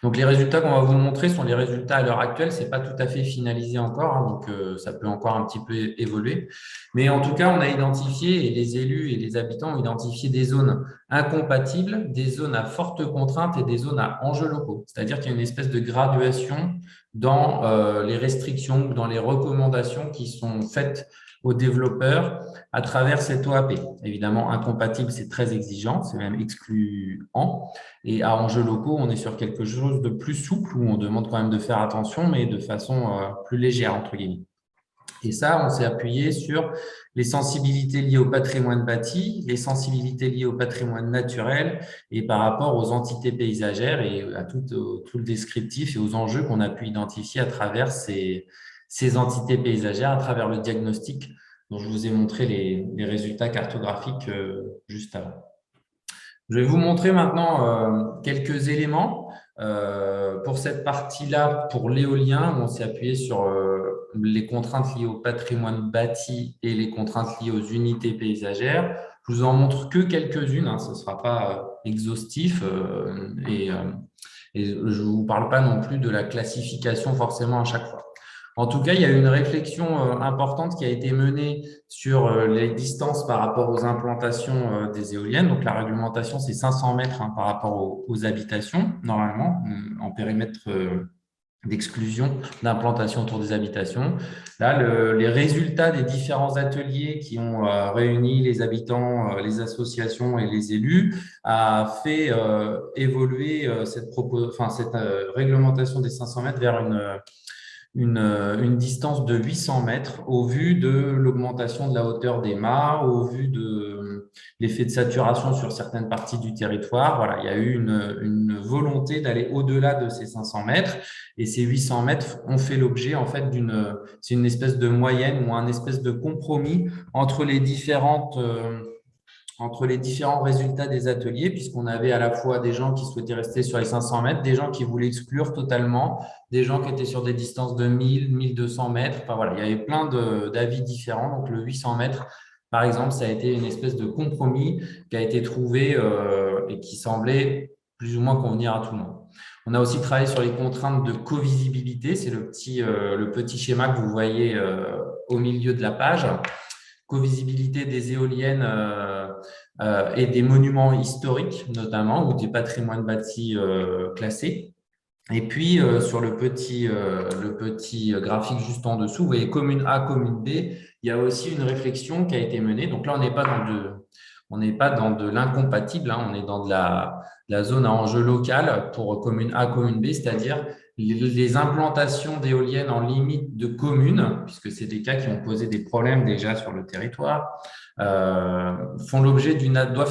Donc, les résultats qu'on va vous montrer sont les résultats à l'heure actuelle. Ce n'est pas tout à fait finalisé encore, hein, donc ça peut encore un petit peu évoluer. Mais en tout cas, on a identifié, et les élus et les habitants ont identifié des zones incompatibles, des zones à forte contrainte et des zones à enjeux locaux. C'est-à-dire qu'il y a une espèce de graduation dans les restrictions ou dans les recommandations qui sont faites aux développeurs à travers cette OAP. Évidemment, incompatible, c'est très exigeant, c'est même excluant. Et à enjeux locaux, on est sur quelque chose de plus souple où on demande quand même de faire attention, mais de façon plus légère, entre guillemets. Et ça, on s'est appuyé sur les sensibilités liées au patrimoine bâti, les sensibilités liées au patrimoine naturel et par rapport aux entités paysagères et à tout le descriptif et aux enjeux qu'on a pu identifier à travers ces entités paysagères, à travers le diagnostic dont je vous ai montré les résultats cartographiques juste avant. Je vais vous montrer maintenant quelques éléments pour cette partie-là, pour l'éolien, où on s'est appuyé sur les contraintes liées au patrimoine bâti et les contraintes liées aux unités paysagères. Je vous en montre que quelques-unes, hein, ce ne sera pas exhaustif et je ne vous parle pas non plus de la classification forcément à chaque fois. En tout cas, il y a une réflexion importante qui a été menée sur les distances par rapport aux implantations des éoliennes. Donc, la réglementation, c'est 500 mètres par rapport aux habitations, normalement, en périmètre d'exclusion d'implantation autour des habitations. Là, les résultats des différents ateliers qui ont réuni les habitants, les associations et les élus a fait évoluer cette réglementation des 500 mètres vers une distance de 800 mètres au vu de l'augmentation de la hauteur des mâts, au vu de l'effet de saturation sur certaines parties du territoire. Voilà, il y a eu une volonté d'aller au-delà de ces 500 mètres et ces 800 mètres ont fait l'objet en fait c'est une espèce de moyenne ou un espèce de compromis entre entre les différents résultats des ateliers, puisqu'on avait à la fois des gens qui souhaitaient rester sur les 500 mètres, des gens qui voulaient exclure totalement, des gens qui étaient sur des distances de 1000, 1200 mètres. Enfin, voilà, il y avait plein d'avis différents. Donc, le 800 mètres, par exemple, ça a été une espèce de compromis qui a été trouvé et qui semblait plus ou moins convenir à tout le monde. On a aussi travaillé sur les contraintes de co-visibilité. C'est le petit schéma que vous voyez au milieu de la page. Co-visibilité des éoliennes et des monuments historiques, notamment, ou des patrimoines bâtis classés. Et puis, sur le petit graphique juste en dessous, vous voyez commune A, commune B, il y a aussi une réflexion qui a été menée. Donc là, on n'est pas dans de l'incompatible, hein, on est dans de la zone à enjeu local pour commune A, commune B, c'est-à-dire les implantations d'éoliennes en limite de commune, puisque c'est des cas qui ont posé des problèmes déjà sur le territoire, doivent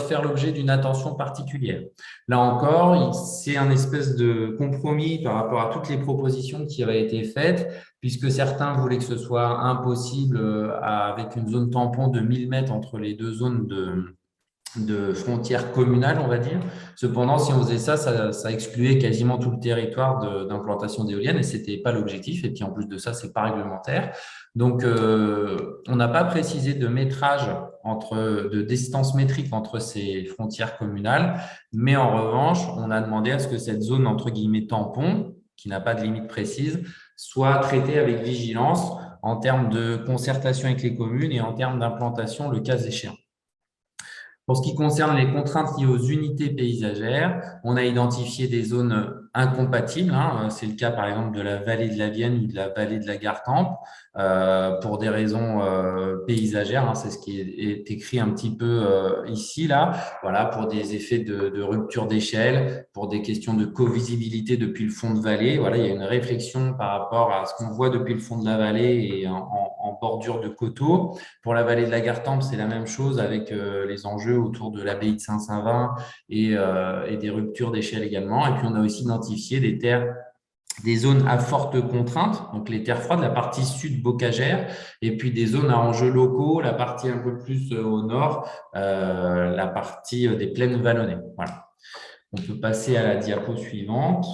faire l'objet d'une attention particulière. Là encore, c'est un espèce de compromis par rapport à toutes les propositions qui avaient été faites, puisque certains voulaient que ce soit impossible avec une zone tampon de 1000 mètres entre les deux zones de frontières communales, on va dire. Cependant, si on faisait ça excluait quasiment tout le territoire d'implantation d'éoliennes et c'était pas l'objectif. Et puis en plus de ça, c'est pas réglementaire. Donc, on n'a pas précisé de métrage de distance métrique entre ces frontières communales, mais en revanche, on a demandé à ce que cette zone entre guillemets tampon, qui n'a pas de limite précise, soit traitée avec vigilance en termes de concertation avec les communes et en termes d'implantation, le cas échéant. Pour ce qui concerne les contraintes liées aux unités paysagères, on a identifié des zones incompatibles. Hein. C'est le cas, par exemple, de la vallée de la Vienne ou de la vallée de la Gartempe pour des raisons paysagères. Hein. C'est ce qui est écrit un petit peu ici, là. Voilà, pour des effets de rupture d'échelle, pour des questions de co-visibilité depuis le fond de vallée. Voilà, il y a une réflexion par rapport à ce qu'on voit depuis le fond de la vallée et en bordure de coteaux. Pour la vallée de la Gartempe, c'est la même chose avec les enjeux autour de l'abbaye de Saint-Savin et des ruptures d'échelle également. Et puis, on a aussi identifié des zones à forte contrainte, donc les terres froides, la partie sud bocagère, et puis des zones à enjeux locaux, la partie un peu plus au nord, la partie des plaines vallonnées. Voilà. On peut passer à la diapo suivante.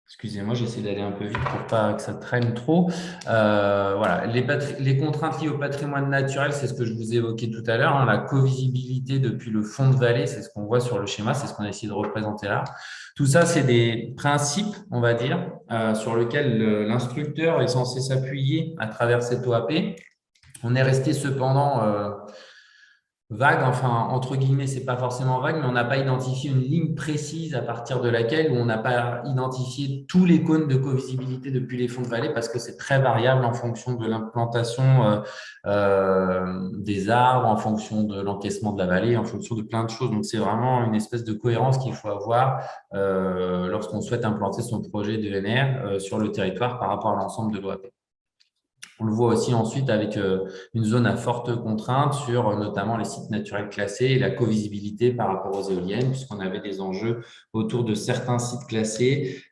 Excusez-moi, j'essaie d'aller un peu vite pour pas que ça traîne trop. Voilà, les contraintes liées au patrimoine naturel, c'est ce que je vous évoquais tout à l'heure. Hein, la co-visibilité depuis le fond de vallée, c'est ce qu'on voit sur le schéma, c'est ce qu'on a essayé de représenter là. Tout ça, c'est des principes, on va dire, sur lesquels l'instructeur est censé s'appuyer à travers cette OAP. On est resté cependant vague, enfin, entre guillemets, c'est pas forcément vague, mais on n'a pas identifié une ligne précise à partir de laquelle, ou on n'a pas identifié tous les cônes de co-visibilité depuis les fonds de vallée parce que c'est très variable en fonction de l'implantation des arbres, en fonction de l'encaissement de la vallée, en fonction de plein de choses. Donc, c'est vraiment une espèce de cohérence qu'il faut avoir lorsqu'on souhaite implanter son projet d'ENR sur le territoire par rapport à l'ensemble de l'OAP. On le voit aussi ensuite avec une zone à forte contrainte sur notamment les sites naturels classés et la co-visibilité par rapport aux éoliennes, puisqu'on avait des enjeux autour de certains sites classés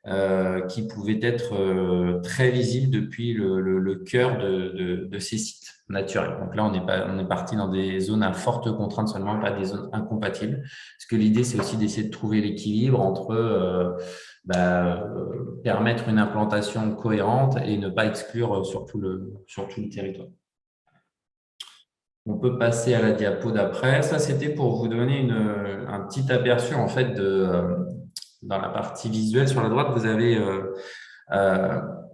qui pouvaient être très visibles depuis le cœur de ces sites naturels. Donc là, on est parti dans des zones à forte contrainte seulement, pas des zones incompatibles. Parce que l'idée, c'est aussi d'essayer de trouver l'équilibre entre permettre une implantation cohérente et ne pas exclure sur tout le territoire. On peut passer à la diapo d'après. Ça, c'était pour vous donner un petit aperçu en fait dans la partie visuelle sur la droite, vous avez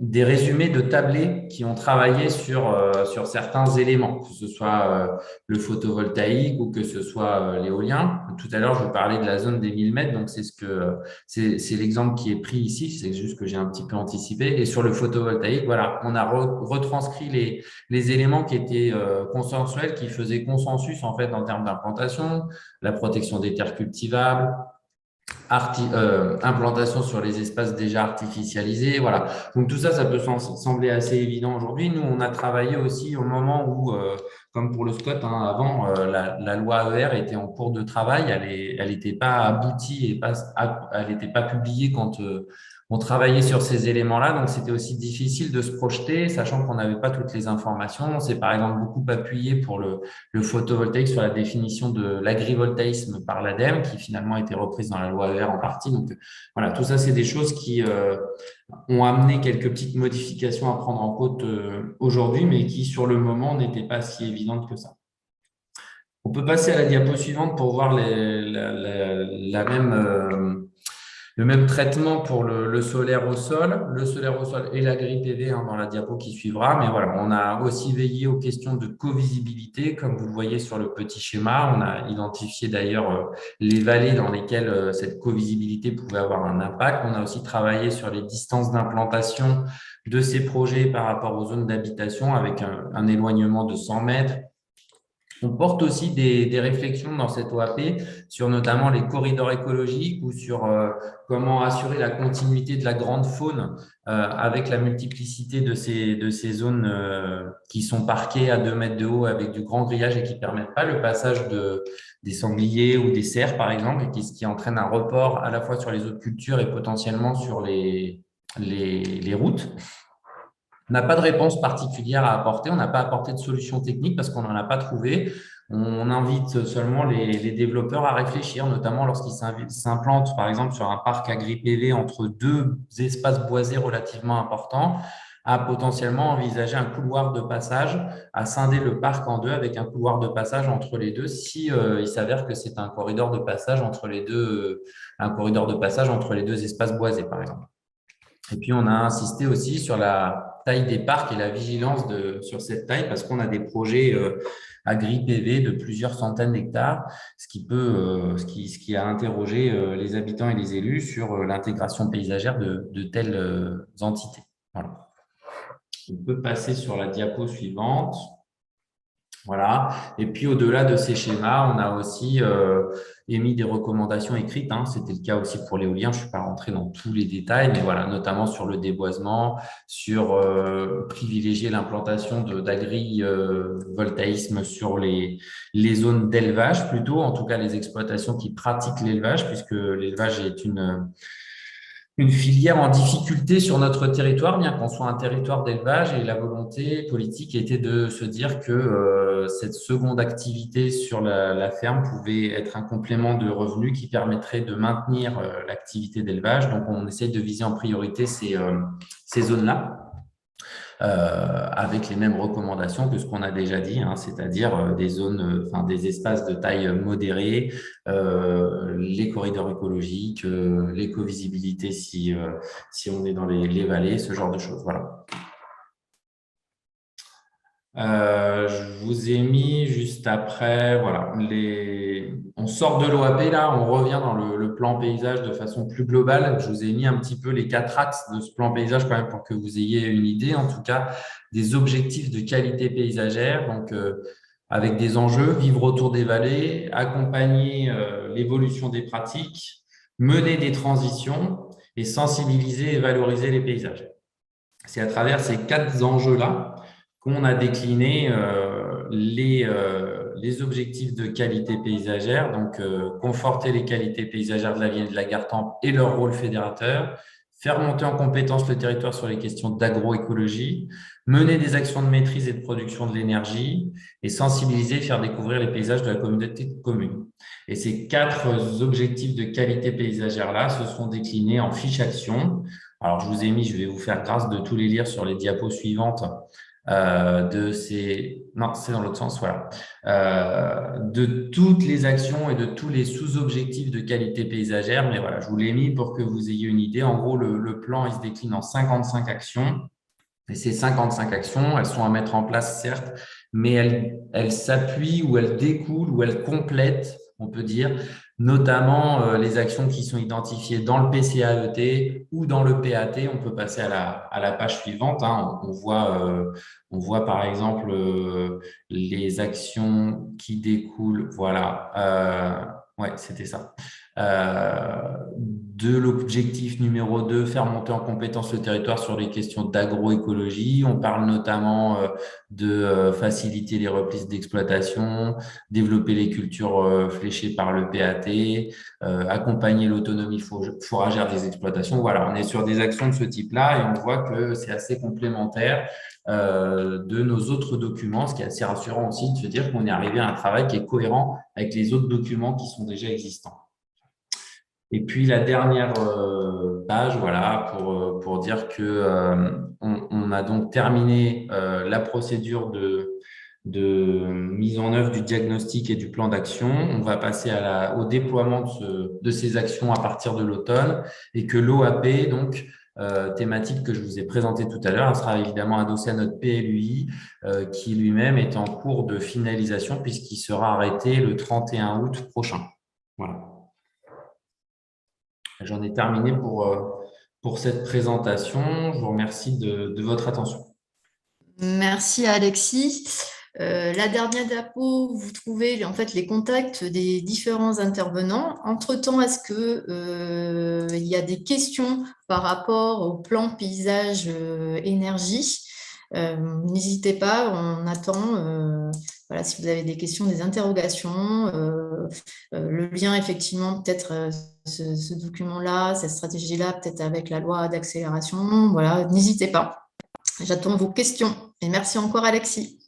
des résumés de tablés qui ont travaillé sur certains éléments, que ce soit le photovoltaïque ou que ce soit l'éolien. Tout à l'heure, je vous parlais de la zone des 1000 mètres, donc c'est l'exemple qui est pris ici, c'est juste que j'ai un petit peu anticipé. Et sur le photovoltaïque, voilà, on a retranscrit les éléments qui étaient consensuels, qui faisaient consensus en fait en termes d'implantation, la protection des terres cultivables, implantation sur les espaces déjà artificialisés. Voilà. Donc tout ça, ça peut sembler assez évident aujourd'hui. Nous, on a travaillé aussi au moment où, comme pour le SCOT, hein, avant, la loi AER était en cours de travail. Elle n'était pas aboutie et elle n'était pas publiée quand on travaillait sur ces éléments-là. Donc c'était aussi difficile de se projeter, sachant qu'on n'avait pas toutes les informations. On s'est par exemple beaucoup appuyé pour le photovoltaïque sur la définition de l'agrivoltaïsme par l'ADEME, qui finalement a été reprise dans la loi AER en partie. Donc voilà, tout ça, c'est des choses qui ont amené quelques petites modifications à prendre en compte aujourd'hui, mais qui sur le moment n'étaient pas si évidentes que ça. On peut passer à la diapo suivante pour voir le même traitement pour le solaire au sol. Le solaire au sol et la grille PV dans la diapo qui suivra. Mais voilà, on a aussi veillé aux questions de co-visibilité. Comme vous le voyez sur le petit schéma, on a identifié d'ailleurs les vallées dans lesquelles cette co-visibilité pouvait avoir un impact. On a aussi travaillé sur les distances d'implantation de ces projets par rapport aux zones d'habitation avec un éloignement de 100 mètres. On porte aussi des réflexions dans cette OAP sur notamment les corridors écologiques ou sur comment assurer la continuité de la grande faune avec la multiplicité de ces zones qui sont parquées à 2 mètres de haut avec du grand grillage et qui ne permettent pas le passage des sangliers ou des cerfs, par exemple, et ce qui entraîne un report à la fois sur les autres cultures et potentiellement sur les routes. On n'a pas de réponse particulière à apporter, on n'a pas apporté de solution technique parce qu'on n'en a pas trouvé. On invite seulement les développeurs à réfléchir, notamment lorsqu'ils s'implantent, par exemple, sur un parc agri-PV entre 2 espaces boisés relativement importants, à potentiellement envisager un couloir de passage, à scinder le parc en 2 avec un couloir de passage entre les deux, si il s'avère que c'est un corridor de passage entre les deux espaces boisés, par exemple. Et puis, on a insisté aussi sur la taille des parcs et la vigilance sur cette taille parce qu'on a des projets agri-PV de plusieurs centaines d'hectares, ce qui a interrogé les habitants et les élus sur l'intégration paysagère de telles entités. Voilà. On peut passer sur la diapo suivante. Voilà. Et puis, au-delà de ces schémas, on a aussi émis des recommandations écrites. C'était le cas aussi pour l'éolien. Je ne suis pas rentré dans tous les détails, mais voilà, notamment sur le déboisement, sur privilégier l'implantation d'agrivoltaïsme sur les zones d'élevage plutôt, en tout cas les exploitations qui pratiquent l'élevage, puisque l'élevage est une filière en difficulté sur notre territoire, bien qu'on soit un territoire d'élevage, et la volonté politique était de se dire que cette seconde activité sur la ferme pouvait être un complément de revenus qui permettrait de maintenir l'activité d'élevage. Donc, on essaie de viser en priorité ces zones-là. Avec les mêmes recommandations que ce qu'on a déjà dit, c'est-à-dire des zones, des espaces de taille modérée, les corridors écologiques, l'éco-visibilité si on est dans les vallées, ce genre de choses. Voilà. Je vous ai mis juste après, voilà, on sort de l'OAP là, on revient dans le plan paysage de façon plus globale. Je vous ai mis un petit peu les 4 axes de ce plan paysage quand même pour que vous ayez une idée, en tout cas, des objectifs de qualité paysagère. Donc, avec des enjeux, vivre autour des vallées, accompagner l'évolution des pratiques, mener des transitions et sensibiliser et valoriser les paysages. C'est à travers ces 4 enjeux-là qu'on a décliné les objectifs de qualité paysagère, donc conforter les qualités paysagères de la Vienne et de la Gartempe et leur rôle fédérateur, faire monter en compétence le territoire sur les questions d'agroécologie, mener des actions de maîtrise et de production de l'énergie et sensibiliser et faire découvrir les paysages de la communauté de communes. Et ces 4 objectifs de qualité paysagère-là se sont déclinés en fiches actions. Alors, je vous ai mis, je vais vous faire grâce de tous les lire sur les diapos suivantes. Non, c'est dans l'autre sens, voilà. De toutes les actions et de tous les sous-objectifs de qualité paysagère, mais voilà, je vous l'ai mis pour que vous ayez une idée. En gros, le plan, il se décline en 55 actions. Et ces 55 actions, elles sont à mettre en place, certes, mais elles s'appuient ou elles découlent ou elles complètent, on peut dire, notamment les actions qui sont identifiées dans le PCAET ou dans le PAT. On peut passer à la page suivante. On voit par exemple les actions qui découlent. Voilà. Ouais, c'était ça. de l'objectif numéro 2, faire monter en compétence le territoire sur les questions d'agroécologie. On parle notamment de faciliter les replis d'exploitation, développer les cultures fléchées par le PAT, accompagner l'autonomie fourragère des exploitations. Voilà, on est sur des actions de ce type-là et on voit que c'est assez complémentaire de nos autres documents, ce qui est assez rassurant aussi de se dire qu'on est arrivé à un travail qui est cohérent avec les autres documents qui sont déjà existants. Et puis la dernière page, voilà, pour dire que on a donc terminé la procédure de mise en œuvre du diagnostic et du plan d'action. On va passer au déploiement de ces actions à partir de l'automne et que l'OAP, donc thématique que je vous ai présentée tout à l'heure, elle sera évidemment adossée à notre PLUI qui lui-même est en cours de finalisation puisqu'il sera arrêté le 31 août prochain. Voilà. J'en ai terminé pour cette présentation. Je vous remercie de votre attention. Merci Alexis. La dernière diapo, vous trouvez en fait les contacts des différents intervenants. Entre-temps, est-ce que il y a des questions par rapport au plan paysage énergie? N'hésitez pas, on attend. Voilà, si vous avez des questions, des interrogations, le lien effectivement peut-être ce document-là, cette stratégie-là, peut-être avec la loi d'accélération. Voilà, n'hésitez pas. J'attends vos questions et merci encore Alexis.